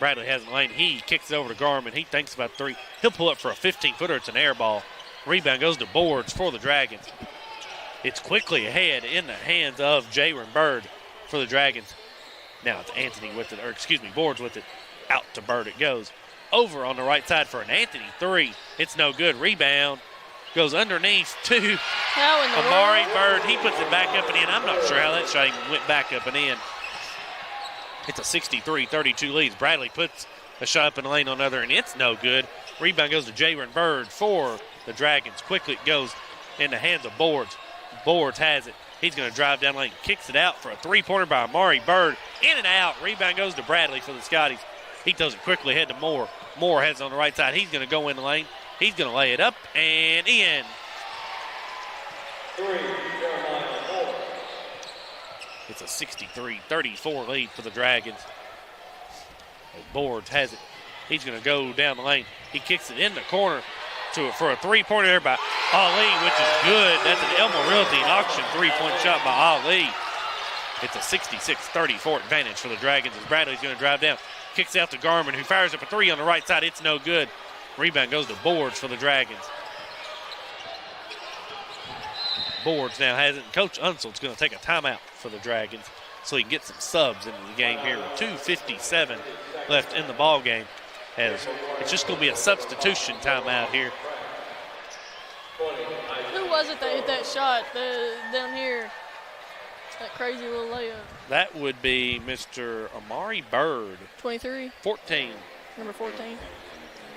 Bradley has it in the lane. He kicks it over to Garmin. He thinks about 3. He'll pull up for a 15-footer. It's an air ball. Rebound goes to Boards for the Dragons. It's quickly ahead in the hands of Jaron Bird for the Dragons. Now it's Anthony with it, Boards with it. Out to Bird it goes. Over on the right side for an Anthony 3. It's no good. Rebound goes underneath to Amari Bird. He puts it back up and in. I'm not sure how that shot even went back up and in. It's a 63-32 lead. Bradley puts a shot up in the lane on the other, and it's no good. Rebound goes to Jaron Bird for the Dragons. Quickly it goes in the hands of Boards. Boards has it. He's going to drive down the lane, kicks it out for a 3-pointer by Amari Bird. In and out. Rebound goes to Bradley for the Scotties. He throws it quickly ahead to Moore. Moore has it on the right side. He's going to go in the lane. He's going to lay it up and in. It's a 63-34 lead for the Dragons. Boards has it. He's going to go down the lane. He kicks it in the corner for a 3-pointer there by Ali, which is good. That's an Elmore Realty auction 3-point shot by Ali. It's a 66-34 advantage for the Dragons as Bradley's going to drive down. Kicks out to Garmin, who fires up a 3 on the right side. It's no good. Rebound goes to Boards for the Dragons. Boards now has it. Coach Unsel's going to take a timeout for the Dragons so he can get some subs into the game here with 2:57 left in the ball game. As it's just going to be a substitution timeout here. Who was it that hit that shot down here? That crazy little layup. That would be Mr. Amari Bird. 23? 14. Number 14. All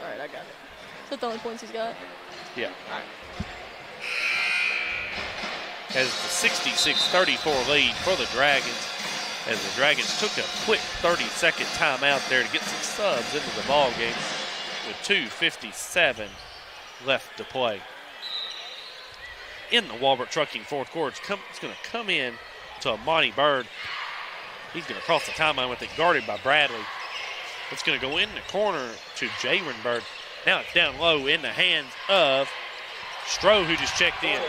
right, I got it. Is that the only points he's got? Yeah. All right. Has the 66-34 lead for the Dragons as the Dragons took a quick 30-second timeout there to get some subs into the ball game with 2:57 left to play. In the Walbert Trucking fourth quarter, it's going to come in to Amani Bird. He's going to cross the timeline with it, guarded by Bradley. It's going to go in the corner to Jaron Bird. Now it's down low in the hands of Stroh, who just checked in.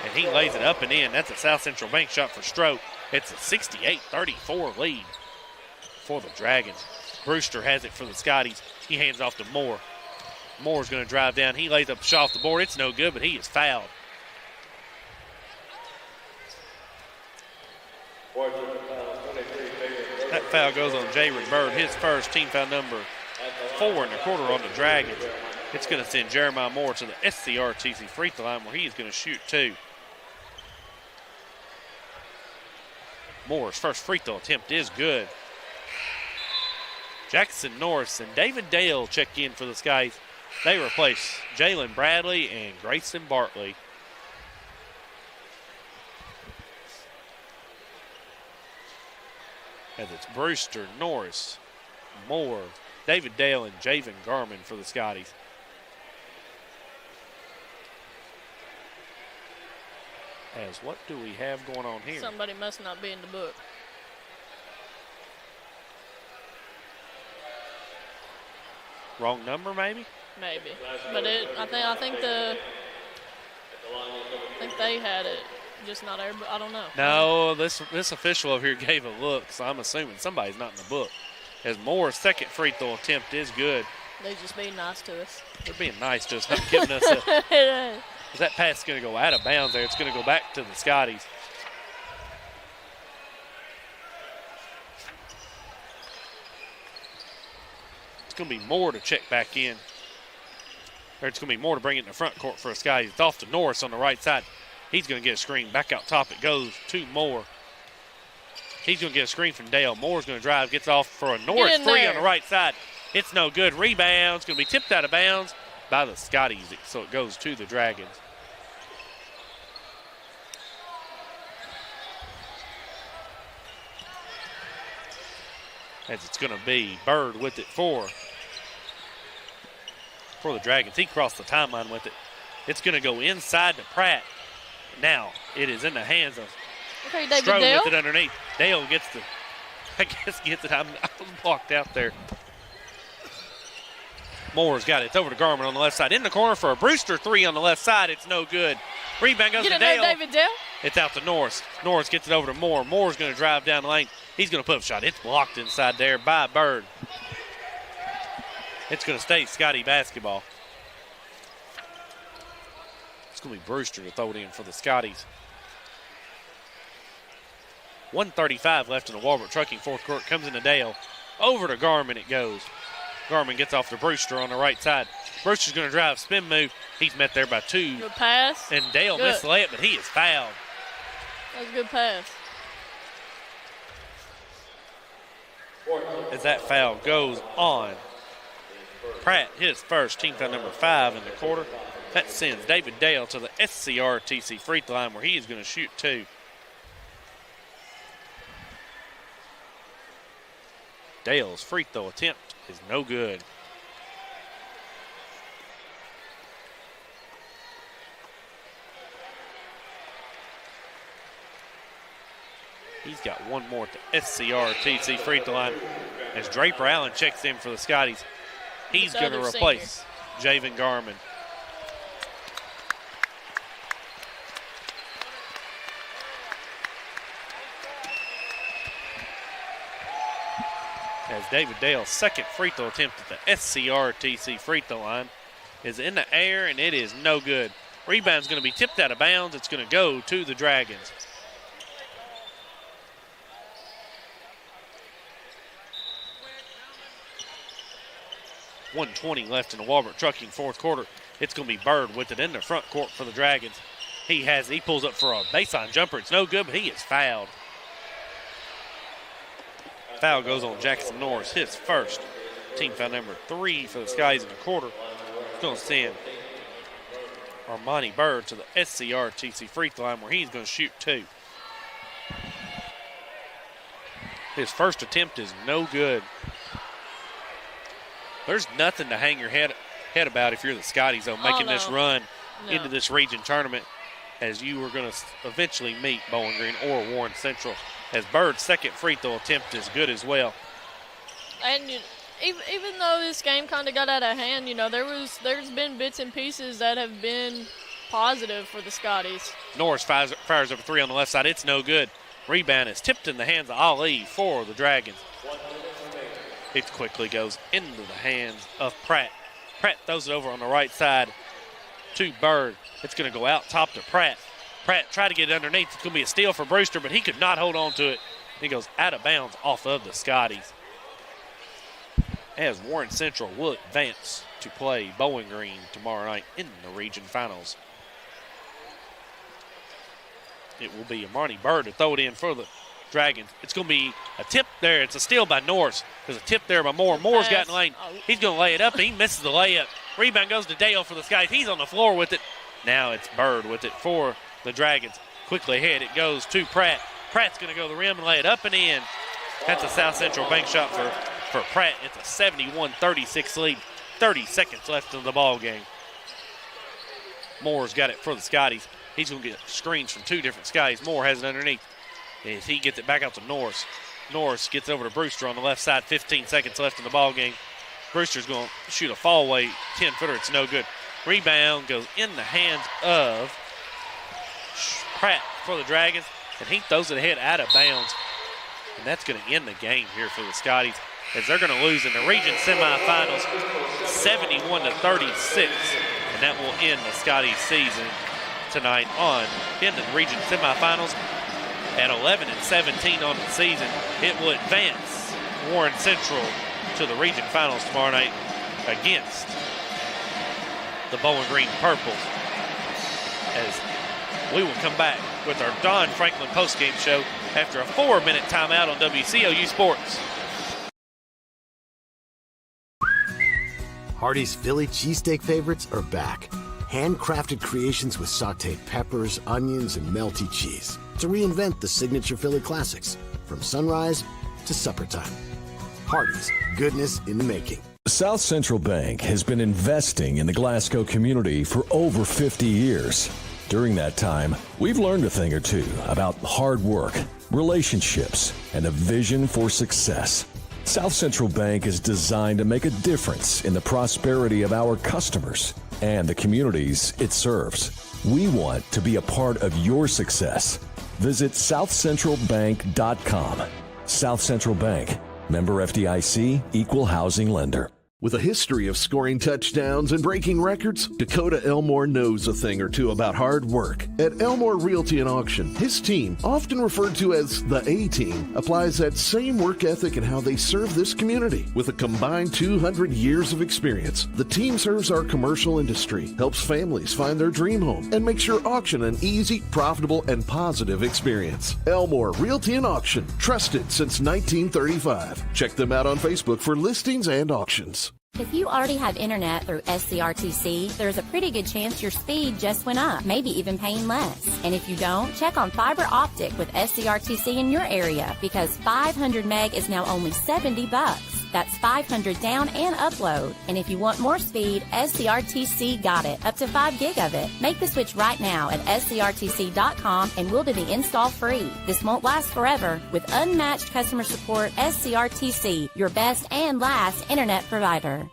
And he lays it up and in. That's a South Central Bank shot for Stroh. It's a 68-34 lead for the Dragons. Brewster has it for the Scotties. He hands off to Moore. Moore's going to drive down. He lays up a shot off the board. It's no good, but he is fouled. That foul goes on Jaron Bird, his first, team foul number 4 in the quarter on the Dragons. It's going to send Jeremiah Moore to the SCRTC free throw line where he's going to shoot 2. Moore's first free throw attempt is good. Jackson Norris and David Dale check in for the Skies. They replace Jalen Bradley and Grayson Bartley. As it's Brewster, Norris, Moore, David Dale, and Javen Garman for the Scotties. As what do we have going on here? Somebody must not be in the book. Wrong number, maybe? Maybe, but I think they had it, just not everybody. I don't know. No, this official over here gave a look, so I'm assuming somebody's not in the book. As Moore's second free throw attempt is good. They just being nice to us. They're being nice to us, not giving us a. That pass is going to go out of bounds there. It's going to go back to the Scotties. It's going to be Moore to check back in. Or it's going to be Moore to bring it in the front court for a Scotties. It's off to Norris on the right side. He's going to get a screen. Back out top it goes to Moore. He's going to get a screen from Dale. Moore's going to drive, gets off for a Norris three on the right side. It's no good. Rebound. It's going to be tipped out of bounds by the Scotties, so it goes to the Dragons. As it's going to be Bird with it for the Dragons. He crossed the timeline with it. It's going to go inside to Pratt. Now it is in the hands of Stroh with it underneath. Dale gets it. I'm blocked out there. Moore's got it. It's over to Garman on the left side. In the corner for a Brewster three on the left side. It's no good. Rebound goes to Dale. David Dale. It's out to Norris. Norris gets it over to Moore. Moore's going to drive down the lane. He's going to put up a shot. It's blocked inside there by Bird. It's going to stay Scotty basketball. It's going to be Brewster to throw it in for the Scotties. 1:35 left in the Walbert Trucking fourth quarter. Comes into Dale. Over to Garman it goes. Garman gets off to Brewster on the right side. Brewster's going to drive, spin move. He's met there by 2. Good pass. And Dale missed the layup, but he is fouled. That was a good pass. As that foul goes on, Pratt, his first, team foul number 5 in the quarter. That sends David Dale to the SCRTC free throw line where he is going to shoot 2. Dale's free throw attempt is no good. He's got one more at the SCRTC free throw line as Draper Allen checks in for the Scotties. He's going to replace Javen Garman. As David Dale's second free throw attempt at the SCRTC free throw line is in the air, and it is no good. Rebound's going to be tipped out of bounds. It's going to go to the Dragons. .120 left in the Walbert Trucking fourth quarter. It's going to be Bird with it in the front court for the Dragons. He pulls up for a baseline jumper. It's no good, but he is fouled. Foul goes on Jackson Norris, his first, team foul number 3 for the Skies in the quarter. It's going to send Armani Bird to the SCRTC free throw line where he's going to shoot 2. His first attempt is no good. There's nothing to hang your head about if you're the Scotties, though, making this run into this region tournament, as you are going to eventually meet Bowling Green or Warren Central as Bird's second free throw attempt is good as well. And even though this game kind of got out of hand, there's been bits and pieces that have been positive for the Scotties. Norris fires up a three on the left side. It's no good. Rebound is tipped in the hands of Ali for the Dragons. It quickly goes into the hands of Pratt. Pratt throws it over on the right side to Bird. It's going to go out top to Pratt. Pratt tried to get it underneath. It's going to be a steal for Brewster, but he could not hold on to it. He goes out of bounds off of the Scotties. As Warren Central will advance to play Bowling Green tomorrow night in the region finals. It will be Amani Bird to throw it in for the Dragons. It's going to be a tip there. It's a steal by Norris. There's a tip there by Moore. Moore's got in the lane. He's going to lay it up, and he misses the layup. Rebound goes to Dale for the Skies. He's on the floor with it. Now it's Bird with it for the Dragons. Quickly ahead, it goes to Pratt. Pratt's going to go to the rim and lay it up and in. That's a South Central bank shot for Pratt. It's a 71-36 lead. 30 seconds left in the ball game. Moore's got it for the Scotties. He's going to get screens from two different Scotties. Moore has it underneath. As he gets it back out to Norris. Norris gets over to Brewster on the left side. 15 seconds left in the ball game. Brewster's going to shoot a fall-away 10-footer. It's no good. Rebound goes in the hands of Pratt for the Dragons, and he throws it ahead out of bounds. And that's going to end the game here for the Scotties, as they're going to lose in the region semifinals 71-36, and that will end the Scotties season tonight in the region semifinals at 11-17 on the season. It will advance Warren Central to the region finals tomorrow night against the Bowling Green Purples, as we will come back with our Don Franklin postgame show after a 4-minute timeout on WCLU Sports. Hardee's Philly cheesesteak favorites are back. Handcrafted creations with sauteed peppers, onions, and melty cheese to reinvent the signature Philly classics from sunrise to supper time. Hardee's, goodness in the making. South Central Bank has been investing in the Glasgow community for over 50 years. During that time, we've learned a thing or two about hard work, relationships, and a vision for success. South Central Bank is designed to make a difference in the prosperity of our customers and the communities it serves. We want to be a part of your success. Visit southcentralbank.com. South Central Bank, member FDIC, equal housing lender. With a history of scoring touchdowns and breaking records, Dakota Elmore knows a thing or two about hard work. At Elmore Realty and Auction, his team, often referred to as the A-Team, applies that same work ethic in how they serve this community. With a combined 200 years of experience, the team serves our commercial industry, helps families find their dream home, and makes your auction an easy, profitable, and positive experience. Elmore Realty and Auction, trusted since 1935. Check them out on Facebook for listings and auctions. If you already have internet through SCRTC, there's a pretty good chance your speed just went up, maybe even paying less. And if you don't, check on fiber optic with SCRTC in your area, because 500 meg is now only $70. That's 500 down and upload. And if you want more speed, SCRTC got it, up to 5 gig of it. Make the switch right now at scrtc.com and we'll do the install free. This won't last forever. With unmatched customer support, SCRTC, your best and last internet provider.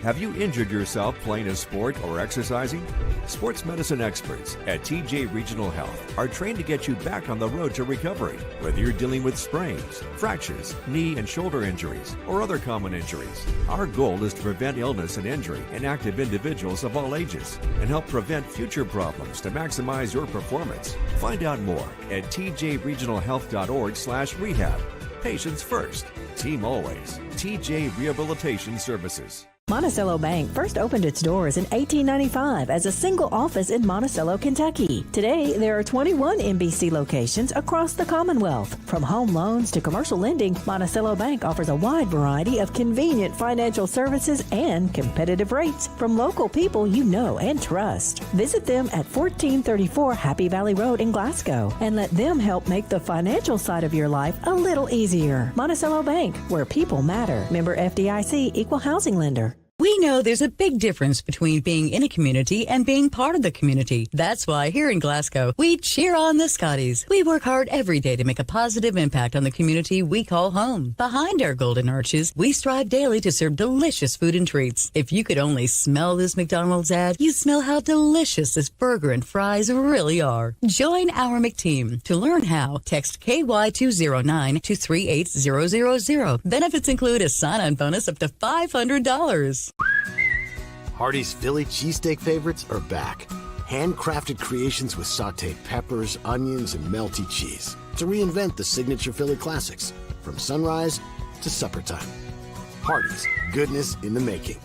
Have you injured yourself playing a sport or exercising? Sports medicine experts at TJ Regional Health are trained to get you back on the road to recovery. Whether you're dealing with sprains, fractures, knee and shoulder injuries, or other common injuries, our goal is to prevent illness and injury in active individuals of all ages and help prevent future problems to maximize your performance. Find out more at tjregionalhealth.org/rehab. Patients first, team always. TJ Rehabilitation Services. Monticello Bank first opened its doors in 1895 as a single office in Monticello, Kentucky. Today, there are 21 MBC locations across the Commonwealth. From home loans to commercial lending, Monticello Bank offers a wide variety of convenient financial services and competitive rates from local people you know and trust. Visit them at 1434 Happy Valley Road in Glasgow and let them help make the financial side of your life a little easier. Monticello Bank, where people matter. Member FDIC, equal housing lender. We know there's a big difference between being in a community and being part of the community. That's why here in Glasgow, we cheer on the Scotties. We work hard every day to make a positive impact on the community we call home. Behind our golden arches, we strive daily to serve delicious food and treats. If you could only smell this McDonald's ad, you'd smell how delicious this burger and fries really are. Join our McTeam. To learn how, text KY209 to 38000. Benefits include a sign-on bonus up to $500. Hardee's Philly cheesesteak favorites are back. Handcrafted creations with sauteed peppers, onions, and melty cheese to reinvent the signature Philly classics from sunrise to supper time. Hardee's, goodness in the making.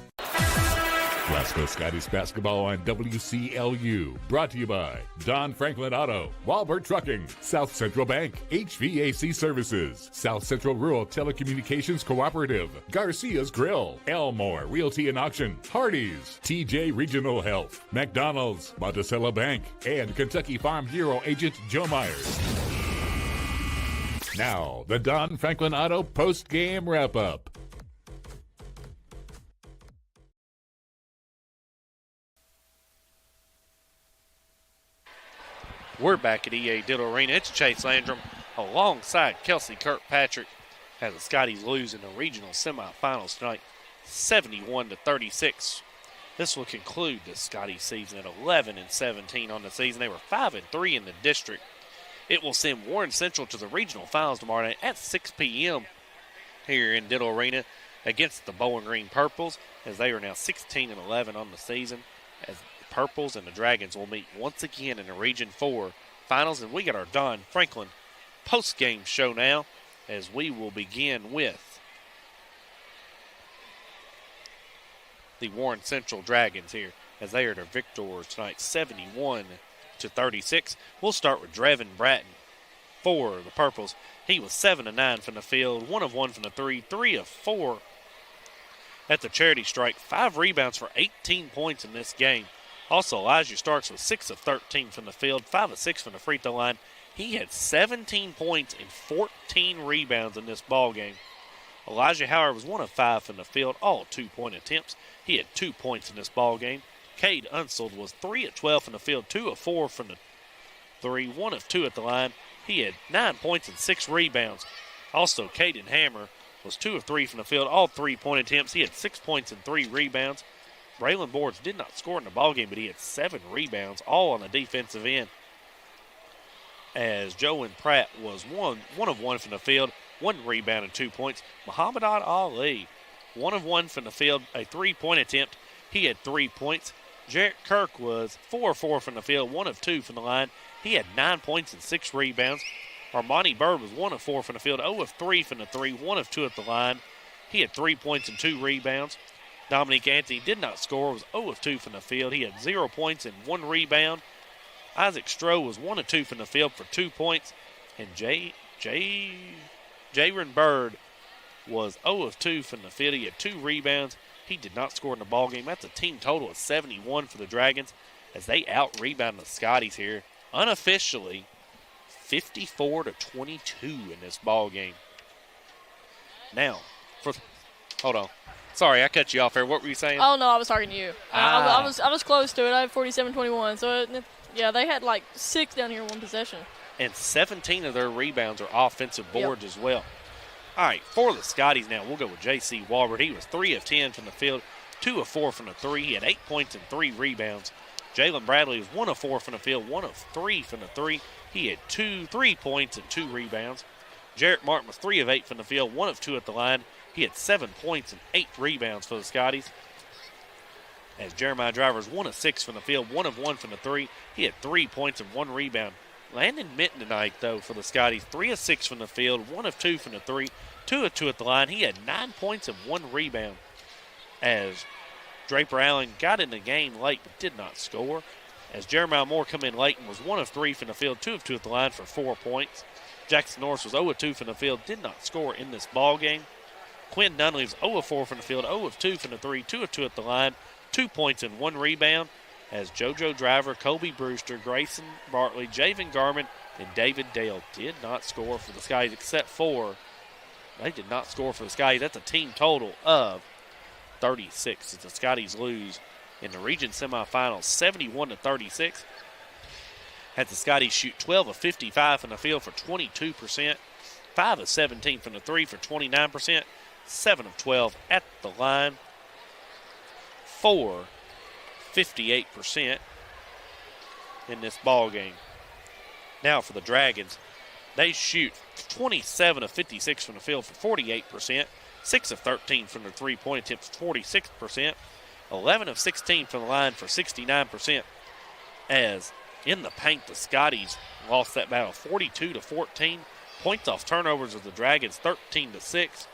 Glasgow Scotties basketball on WCLU. Brought to you by Don Franklin Auto, Walbert Trucking, South Central Bank, HVAC Services, South Central Rural Telecommunications Cooperative, Garcia's Grill, Elmore Realty and Auction, Hardee's, TJ Regional Health, McDonald's, Monticello Bank, and Kentucky Farm Bureau agent Joe Myers. Now, the Don Franklin Auto post-game wrap-up. We're back at EA Diddle Arena. It's Chase Landrum alongside Kelsey Kirkpatrick as the Scotties lose in the regional semifinals tonight, 71-36. This will conclude the Scotties season at 11-17 on the season. They were 5-3 in the district. It will send Warren Central to the regional finals tomorrow night at 6 p.m. here in Diddle Arena against the Bowling Green Purples, as they are now 16-11 on the season. As Purples and the Dragons will meet once again in the Region 4 finals. And we got our Don Franklin post-game show now, as we will begin with the Warren Central Dragons here, as they are the victors tonight, 71-36. We'll start with Drevin Bratton for the Purples. He was 7 of 9 from the field, 1 of 1 from the 3, 3 of 4 at the charity strike, 5 rebounds for 18 points in this game. Also, Elijah Starks was 6 of 13 from the field, 5 of 6 from the free throw line. He had 17 points and 14 rebounds in this ball game. Elijah Howard was 1 of 5 from the field, all 2-point attempts. He had 2 points in this ball game. Cade Unsold was 3 of 12 from the field, 2 of 4 from the 3, 1 of 2 at the line. He had 9 points and 6 rebounds. Also, Caden Hammer was 2 of 3 from the field, all 3-point attempts. He had 6 points and 3 rebounds. Braylon Boards did not score in the ballgame, but he had 7 rebounds, all on the defensive end. As Joe Pratt was 1 of 1 from the field, 1 rebound and 2 points. Muhammad Ali, 1 of 1 from the field, a 3-point attempt. He had 3 points. Jarrett Kirk was 4 of 4 from the field, 1 of 2 from the line. He had 9 points and 6 rebounds. Armani Bird was 1 of 4 from the field, 0 of 3 from the 3, 1 of 2 at the line. He had 3 points and 2 rebounds. Dominique Anthony did not score, was 0 of 2 from the field. He had 0 points and 1 rebound. Isaac Stroh was 1 of 2 from the field for 2 points. And Jaron Bird was 0 of 2 from the field. He had 2 rebounds. He did not score in the ballgame. That's a team total of 71 for the Dragons, as they out-rebound the Scotties here. Unofficially, 54-22 in this ballgame. Now, hold on. Sorry, I cut you off there. What were you saying? Oh, no, I was talking to you. I was close to it. I had 47-21. So, yeah, they had like 6 down here in one possession. And 17 of their rebounds are offensive boards as well. All right, for the Scotties now, we'll go with J.C. Walbert. He was 3 of 10 from the field, 2 of 4 from the 3. He had 8 points and 3 rebounds. Jalen Bradley was 1 of 4 from the field, 1 of 3 from the 3. He had 3 points and 2 rebounds. Jarrett Martin was 3 of 8 from the field, 1 of 2 at the line. He had 7 points and 8 rebounds for the Scotties. As Jeremiah Driver was 1 of 6 from the field, 1 of 1 from the 3. He had 3 points and 1 rebound. Landon Minton tonight, though, for the Scotties, 3 of 6 from the field, 1 of 2 from the 3, 2 of 2 at the line. He had 9 points and 1 rebound. As Draper Allen got in the game late but did not score. As Jeremiah Moore come in late and was 1 of 3 from the field, 2 of 2 at the line for 4 points. Jackson Norris was 0 of 2 from the field, did not score in this ball game. Quinn Nunley was 0 of 4 from the field, 0 of 2 from the 3, 2 of 2 at the line, 2 points and 1 rebound. As JoJo Driver, Kobe Brewster, Grayson Bartley, Javen Garman, and David Dale did not score for the Skies, except for they did not score for the Skies. That's a team total of 36 as the Scotties lose in the region semifinals 71-36. Had the Scotties shoot 12 of 55 from the field for 22%, 5 of 17 from the three for 29%, 7 of 12 at the line for 58% in this ball game. Now for the Dragons, they shoot 27 of 56 from the field for 48%, 6 of 13 from their three-point attempts, 46%, 11 of 16 from the line for 69%. As in the paint, the Scotties lost that battle 42-14. Points off turnovers of the Dragons 13-6.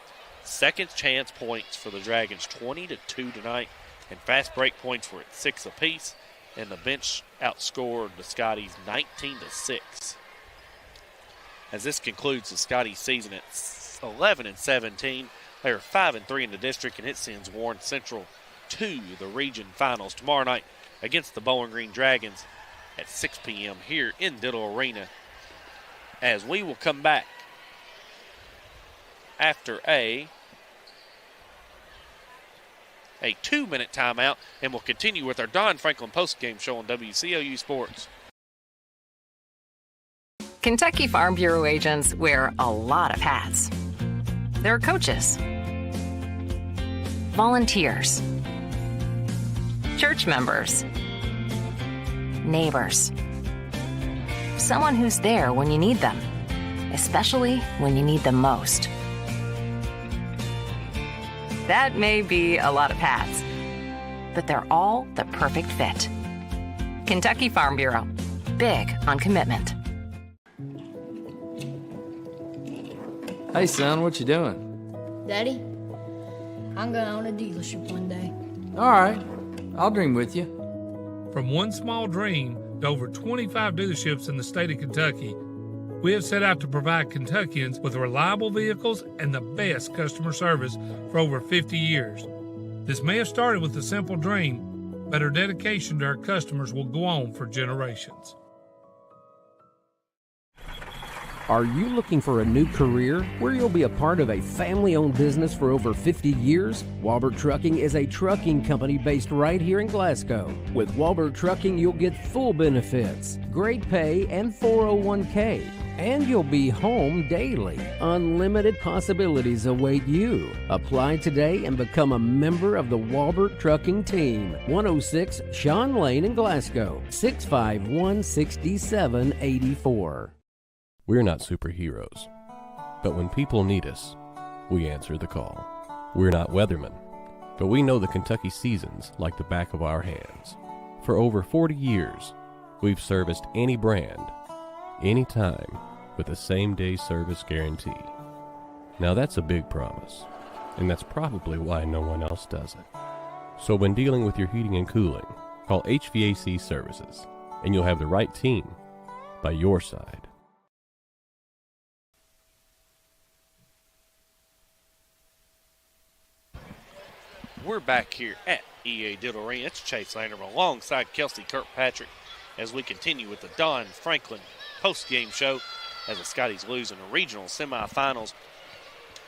Second chance points for the Dragons 20-2 tonight. And fast break points were at 6 apiece. And the bench outscored the Scotties 19-6. As this concludes the Scotties season at 11-17, they are 5-3 in the district, and it sends Warren Central to the region finals tomorrow night against the Bowling Green Dragons at 6 p.m. here in Diddle Arena. As we will come back after a 2-minute timeout, and we'll continue with our Don Franklin postgame show on WCLU Sports. Kentucky Farm Bureau agents wear a lot of hats. They're coaches, volunteers, church members, neighbors, someone who's there when you need them, especially when you need them most. That may be a lot of hats, but they're all the perfect fit. Kentucky Farm Bureau, big on commitment. Hey, son, what you doing? Daddy, I'm going to own a dealership one day. All right, I'll dream with you. From one small dream to over 25 dealerships in the state of Kentucky, we have set out to provide Kentuckians with reliable vehicles and the best customer service for over 50 years. This may have started with a simple dream, but our dedication to our customers will go on for generations. Are you looking for a new career where you'll be a part of a family-owned business for over 50 years? Walbert Trucking is a trucking company based right here in Glasgow. With Walbert Trucking, you'll get full benefits, great pay, and 401k. And you'll be home daily. Unlimited possibilities await you. Apply today and become a member of the Walbert Trucking team. 106 Sean Lane in Glasgow, 651-6784. We're not superheroes, but when people need us, we answer the call. We're not weathermen, but we know the Kentucky seasons like the back of our hands. For over 40 years, we've serviced any brand, anytime, with a same-day service guarantee. Now that's a big promise, and that's probably why no one else does it. So when dealing with your heating and cooling, call HVAC Services, and you'll have the right team by your side. We're back here at EA Diddle Arena. It's Chase Landrum alongside Kelsey Kirkpatrick as we continue with the Don Franklin post-game show as the Scotties lose in the regional semifinals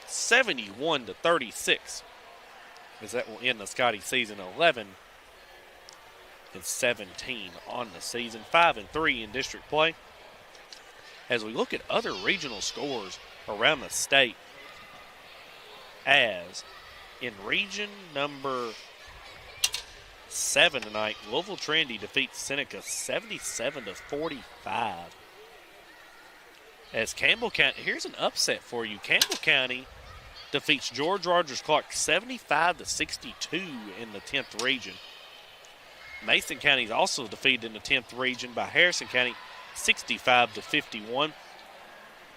71-36 as that will end the Scottie season 11-17 on the season, 5-3 in district play. As we look at other regional scores around the state, as in region number 7 tonight, Louisville Trinity defeats Seneca 77-45. As Campbell County, here's an upset for you. Campbell County defeats George Rogers Clark 75-62 in the 10th region. Mason County is also defeated in the 10th region by Harrison County 65-51.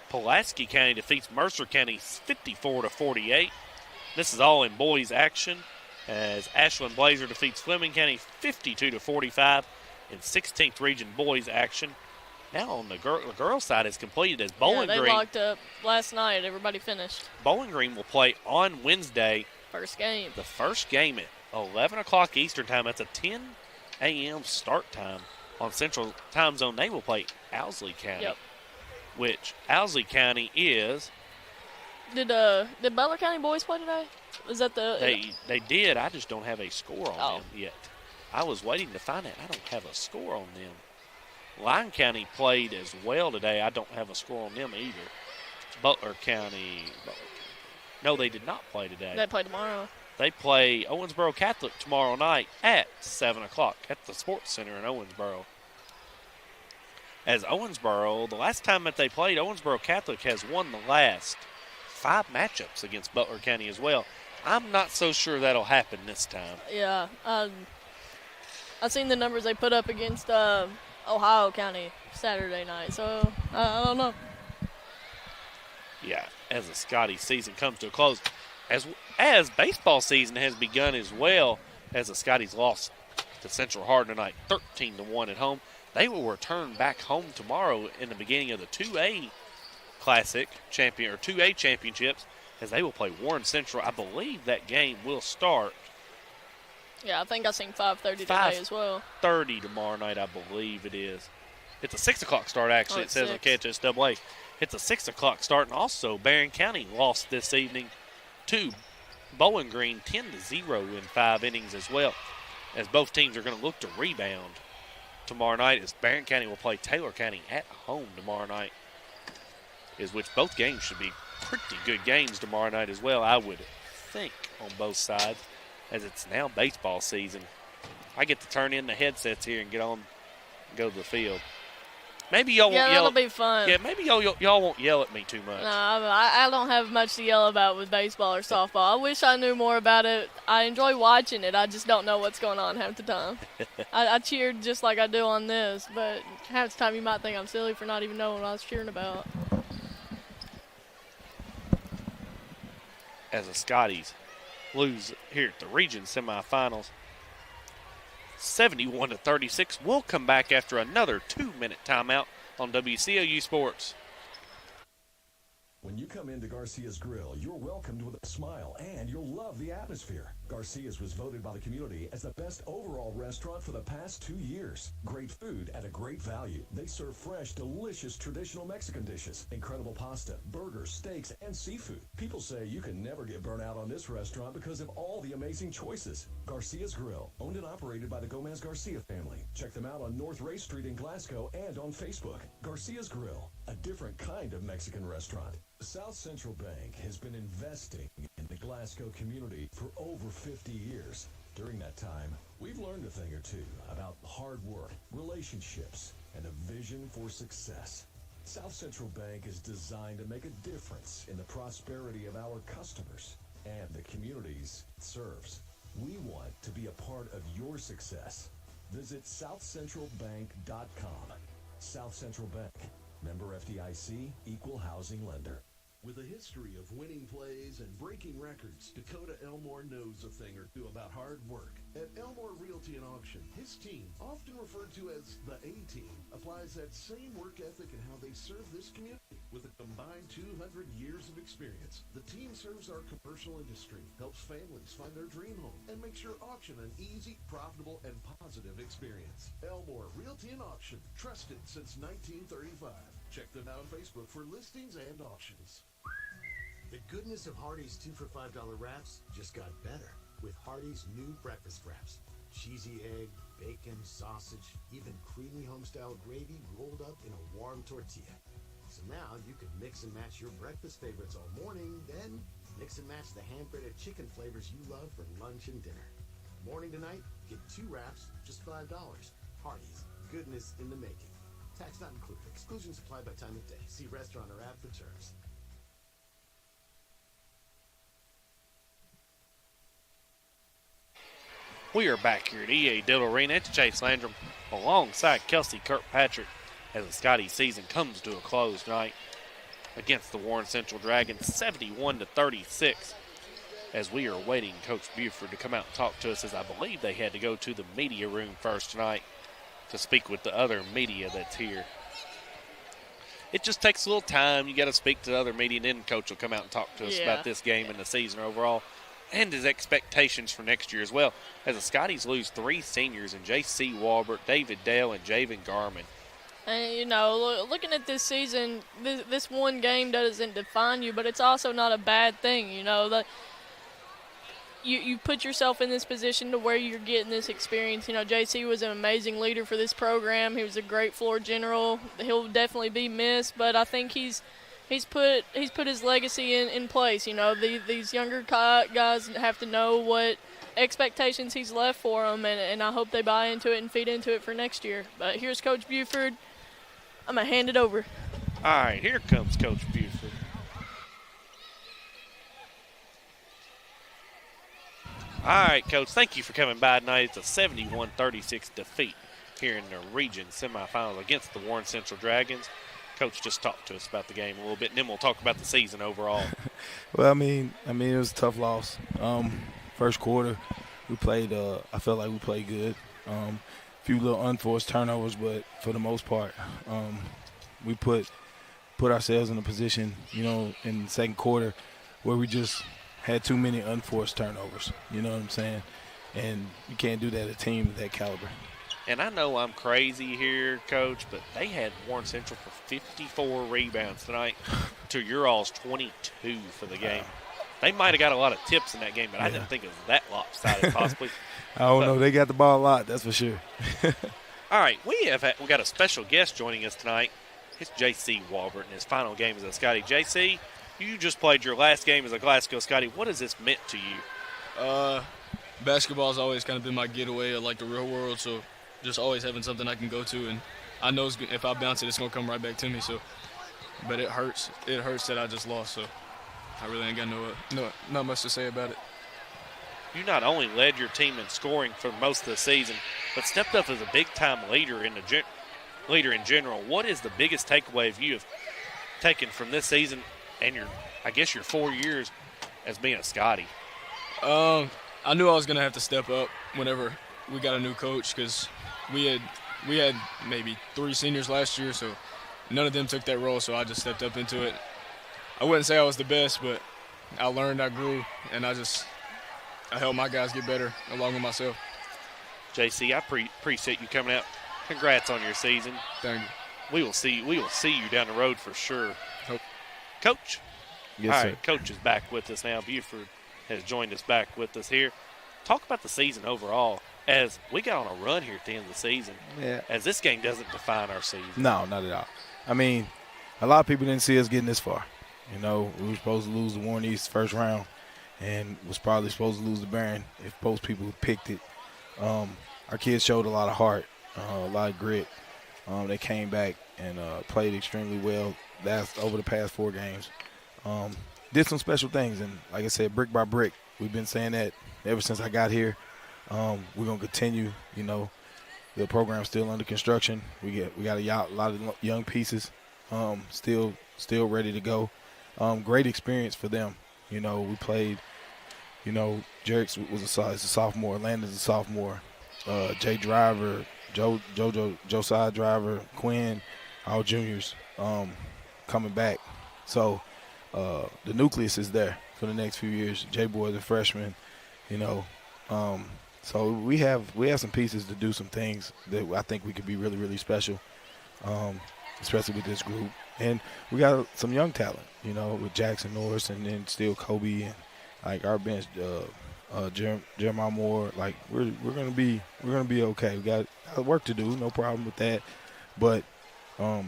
Pulaski County defeats Mercer County 54-48. This is all in boys action as Ashland Blazer defeats Fleming County 52-45 in 16th region boys action. Now on the girls side is completed as Bowling Green. They locked up last night. Everybody finished. Bowling Green will play on Wednesday. First game. The first game at 11 o'clock Eastern time. That's a 10 a.m. start time on Central Time Zone. They will play Owsley County, which Owsley County is Did Butler County boys play today? Is that the? They did. I just don't have a score on them yet. I was waiting to find it. I don't have a score on them. Lyon County played as well today. I don't have a score on them either. Butler County. No, they did not play today. They play tomorrow. They play Owensboro Catholic tomorrow night at 7 o'clock at the Sports Center in Owensboro. As Owensboro, the last time that they played, Owensboro Catholic has won the last 5 matchups against Butler County as well. I'm not so sure that'll happen this time. Yeah. I've seen the numbers they put up against Ohio County Saturday night, so I don't know. Yeah, as the Scottie season comes to a close, as baseball season has begun as well, as the Scotties lost to Central Hardin tonight, 13-1 at home. They will return back home tomorrow in the beginning of the 2A Classic champion or 2A championships, as they will play Warren Central. I believe that game will start. Yeah, I think I seen 5:30 today as well. 5:30 tomorrow night, I believe it is. It's a 6 o'clock start, actually. It says on KHSAA. It's a 6 o'clock start. And also, Barron County lost this evening to Bowling Green 10-0 in 5 innings as well, as both teams are going to look to rebound tomorrow night, as Barron County will play Taylor County at home tomorrow night, which both games should be pretty good games tomorrow night as well, I would think, on both sides, as it's now baseball season. I get to turn in the headsets here and get on and go to the field. Maybe y'all won't yell. Yeah, that'll be fun. Yeah, maybe y'all won't yell at me too much. No, I don't have much to yell about with baseball or softball. I wish I knew more about it. I enjoy watching it. I just don't know what's going on half the time. I cheered just like I do on this, but half the time you might think I'm silly for not even knowing what I was cheering about. As the Scotties lose here at the region semifinals, 71-36. We'll come back after another 2-minute timeout on WCLU Sports. When you come into Garcia's Grill, you're welcomed with a smile, and you'll love the atmosphere. Garcia's was voted by the community as the best overall restaurant for the past 2 years. Great food at a great value. They serve fresh, delicious, traditional Mexican dishes, incredible pasta, burgers, steaks, and seafood. People say you can never get burnt out on this restaurant because of all the amazing choices. Garcia's Grill, owned and operated by the Gomez Garcia family. Check them out on North Ray Street in Glasgow and on Facebook. Garcia's Grill, a different kind of Mexican restaurant. South Central Bank has been investing in the Glasgow community for over 50 years. During that time, we've learned a thing or two about hard work, relationships, and a vision for success. South Central Bank is designed to make a difference in the prosperity of our customers and the communities it serves. We want to be a part of your success. Visit southcentralbank.com. South Central Bank, member FDIC, equal housing lender. With a history of winning plays and breaking records, Dakota Elmore knows a thing or two about hard work. At Elmore Realty and Auction, his team, often referred to as the A-Team, applies that same work ethic in how they serve this community. With a combined 200 years of experience, the team serves our commercial industry, helps families find their dream home, and makes your auction an easy, profitable, and positive experience. Elmore Realty and Auction, trusted since 1935. Check them out on Facebook for listings and auctions. The goodness of Hardee's 2 for $5 wraps just got better with Hardee's new breakfast wraps. Cheesy egg, bacon, sausage, even creamy home-style gravy rolled up in a warm tortilla. So now you can mix and match your breakfast favorites all morning, then mix and match the hand-breaded chicken flavors you love for lunch and dinner. Morning to night, get 2 wraps, just $5. Hardee's, goodness in the making. Tax not included. Exclusions apply by time of day. See restaurant or app for terms. We are back here at EA Diddle Arena. It's Chase Landrum alongside Kelsey Kirkpatrick as the Scottie season comes to a close tonight against the Warren Central Dragons, 71-36. As we are waiting Coach Buford to come out and talk to us, as I believe they had to go to the media room first tonight to speak with the other media that's here. It just takes a little time. You got to speak to the other media, and then Coach will come out and talk to us about this game and the season overall, and his expectations for next year as well. As the Scotties lose 3 seniors in J.C. Walbert, David Dale, and Javen Garman. And, you know, looking at this season, this one game doesn't define you, but it's also not a bad thing. You know, that you put yourself in this position to where you're getting this experience. You know, JC was an amazing leader for this program. He was a great floor general. He'll definitely be missed, but I think he's put his legacy in place. You know, these younger guys have to know what expectations he's left for them, and I hope they buy into it and feed into it for next year. But here's Coach Buford. I'm going to hand it over. All right, here comes Coach Buford. All right, Coach, thank you for coming by tonight. It's a 71-36 defeat here in the region semifinals against the Warren Central Dragons. Coach, just talk to us about the game a little bit, and then we'll talk about the season overall. Well, I mean, it was a tough loss. First quarter, we played. I felt like we played good. Few little unforced turnovers, but for the most part, we put ourselves in a position, you know, in the second quarter where we just had too many unforced turnovers. You know what I'm saying? And you can't do that at a team of that caliber. And I know I'm crazy here, Coach, but they had Warren Central for 54 rebounds tonight to your all's 22 for the game. They might have got a lot of tips in that game, but I didn't think it was that lopsided possibly. I don't know. They got the ball a lot, that's for sure. All right, we got a special guest joining us tonight. It's J.C. Walbert in his final game as a Scottie. J.C., you just played your last game as a Glasgow Scottie. What has this meant to you? Basketball's always kind of been my getaway of like the real world, so just always having something I can go to, and I know if I bounce it, it's going to come right back to me. So, but it hurts. It hurts that I just lost, so I really ain't got not much to say about it. You not only led your team in scoring for most of the season, but stepped up as a big-time leader in general. What is the biggest takeaway you have taken from this season and your 4 years as being a Scottie? I knew I was going to have to step up whenever we got a new coach, because we had maybe 3 seniors last year, so none of them took that role, so I just stepped up into it. I wouldn't say I was the best, but I learned, I grew, and I helped my guys get better along with myself. JC, I appreciate you coming out. Congrats on your season. Thank you. We will see you down the road for sure. Hope. Coach. Yes, all right, sir. Coach is back with us now. Buford has joined us back with us here. Talk about the season overall. As we got on a run here at the end of the season, as this game doesn't define our season. No, not at all. I mean, a lot of people didn't see us getting this far. You know, we were supposed to lose the Warren East first round and was probably supposed to lose the Barron if most people picked it. Our kids showed a lot of heart, a lot of grit. They came back and played extremely well over the past 4 games. Did some special things, and like I said, brick by brick. We've been saying that ever since I got here. We're going to continue. You know, the program's still under construction. We got a lot of young pieces still ready to go. Great experience for them. You know, we played, you know, Jerix was a sophomore, Landon's a sophomore, Jay Driver, Josiah Driver, Quinn, all juniors coming back. So the nucleus is there for the next few years. Jay Boy's a freshman, you know. So we have some pieces to do some things that I think we could be really, really special, especially with this group. And we got some young talent, you know, with Jackson Norris and then still Kobe and like our bench, Jeremiah Moore. Like we're gonna be okay. We got work to do, no problem with that. But as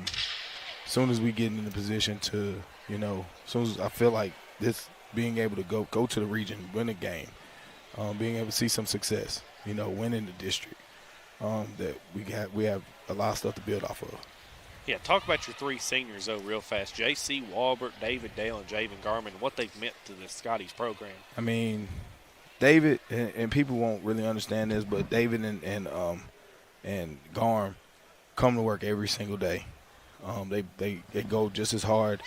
soon as we get in the position to, you know, as soon as I feel like this, being able to go to the region, win a game, being able to see some success, you know, winning the district, that we have a lot of stuff to build off of. Yeah, talk about your 3 seniors, though, real fast. J.C. Walbert, David Dale, and Javen Garman, what they've meant to the Scotties program. I mean, David, and people won't really understand this, but David and Garm come to work every single day. They go just as hard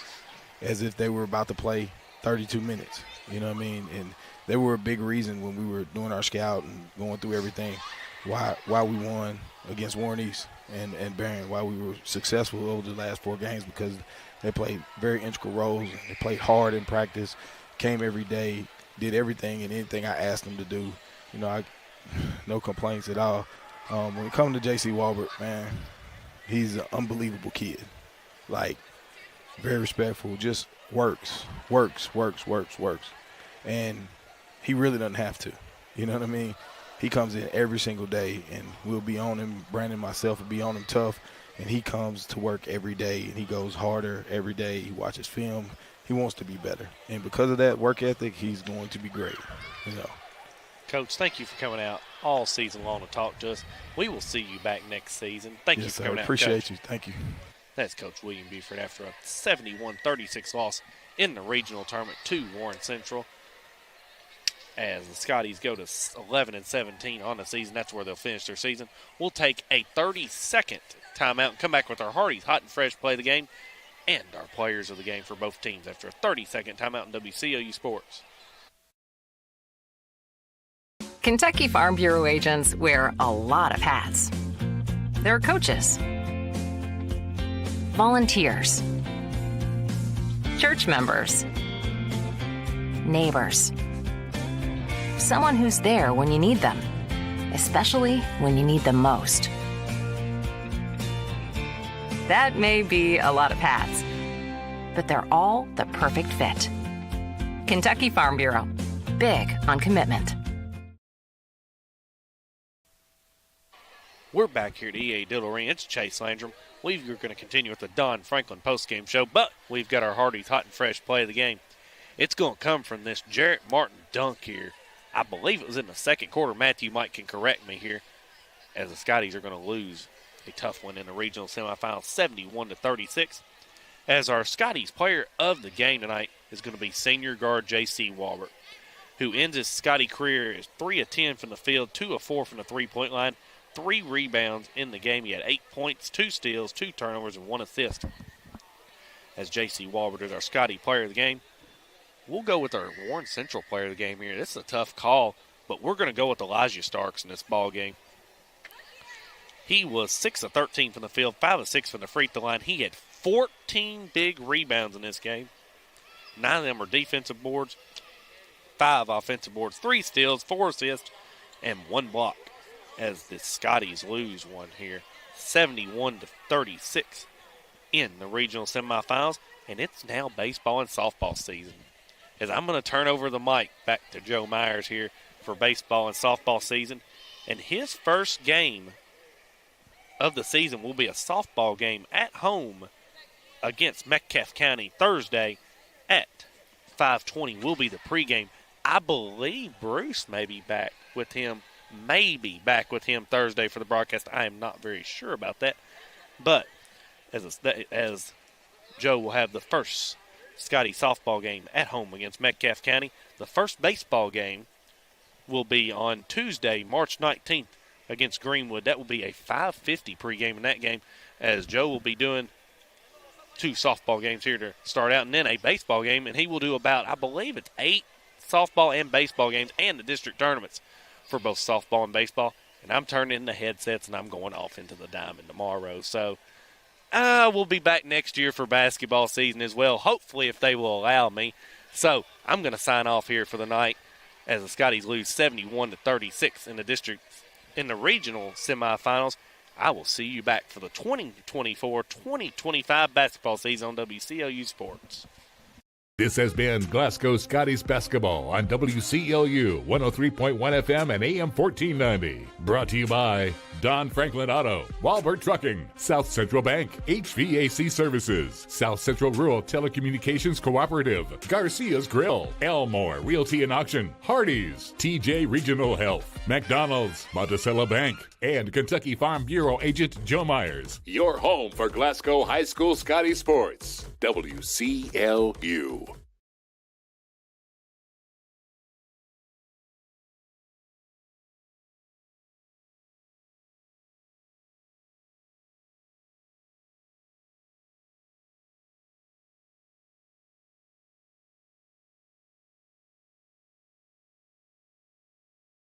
as if they were about to play 32 minutes. You know what I mean? And they were a big reason when we were doing our scout and going through everything why we won against Warren East and Barron, why we were successful over the last 4 games, because they played very integral roles. They played hard in practice, came every day, did everything and anything I asked them to do. You know, no complaints at all. When it comes to J.C. Walbert, man, He's an unbelievable kid. Like, very respectful, just works. And he really doesn't have to. You know what I mean? He comes in every single day, and we'll be on him. Brandon and myself will be on him tough, and he comes to work every day, and he goes harder every day. He watches film. He wants to be better. And because of that work ethic, he's going to be great. You know. Coach, thank you for coming out all season long to talk to us. We will see you back next season. Thank you for coming out, Appreciate Coach. you. Thank you. That's Coach William Buford after a 71-36 loss in the regional tournament to Warren Central. As the Scotties go to 11-17 on the season, that's where they'll finish their season. We'll take a 30-second timeout and come back with our Hardy's Hot and Fresh play of the game and our players of the game for both teams after a 30-second timeout in WCLU Sports. Kentucky Farm Bureau agents wear a lot of hats. They're coaches, volunteers, church members, neighbors, someone who's there when you need them, especially when you need them most. That may be a lot of hats, but they're all the perfect fit. Kentucky Farm Bureau, big on commitment. We're back here at EA Diddle Arena. It's Chase Landrum. We're going to continue with the Don Franklin postgame show, but we've got our Hardy's Hot and Fresh play of the game. It's going to come from this Jarrett Martin dunk here. I believe it was in the second quarter. Matthew Mike can correct me here, as the Scotties are going to lose a tough one in the regional semifinals, 71-36. As our Scotties player of the game tonight is going to be senior guard J.C. Walbert, who ends his Scottie career as 3 of 10 from the field, 2 of 4 from the three-point line, 3 rebounds in the game. He had 8 points, 2 steals, 2 turnovers, and 1 assist. As J.C. Walbert is our Scottie player of the game, we'll go with our Warren Central player of the game here. This is a tough call, but we're going to go with Elijah Starks in this ball game. He was 6 of 13 from the field, 5 of 6 from the free throw line. He had 14 big rebounds in this game. 9 of them were defensive boards, 5 offensive boards, 3 steals, 4 assists, and 1 block. As the Scotties lose one here, 71-36 in the regional semifinals, and it's now baseball and softball season. As I'm going to turn over the mic back to Joe Myers here for baseball and softball season, and his first game of the season will be a softball game at home against Metcalfe County Thursday at 5:20 will be the pregame. I believe Bruce may be back with him Thursday for the broadcast. I am not very sure about that. But as Joe will have the first Scottie softball game at home against Metcalfe County, the first baseball game will be on Tuesday, March 19th against Greenwood. That will be a 5:50 pregame in that game, as Joe will be doing 2 softball games here to start out and then a baseball game, and he will do about, I believe it's 8 softball and baseball games and the district tournaments for both softball and baseball. And I'm turning in the headsets and I'm going off into the diamond tomorrow. So we'll be back next year for basketball season as well, hopefully if they will allow me. So I'm going to sign off here for the night as the Scotties lose 71-36 in the regional semifinals. I will see you back for the 2024-2025 basketball season on WCLU Sports. This has been Glasgow Scotties basketball on WCLU 103.1 FM and AM 1490. Brought to you by Don Franklin Auto, Walbert Trucking, South Central Bank, HVAC Services, South Central Rural Telecommunications Cooperative, Garcia's Grill, Elmore Realty and Auction, Hardy's, TJ Regional Health, McDonald's, Monticello Bank, and Kentucky Farm Bureau agent Joe Myers. Your home for Glasgow High School Scottie sports, WCLU.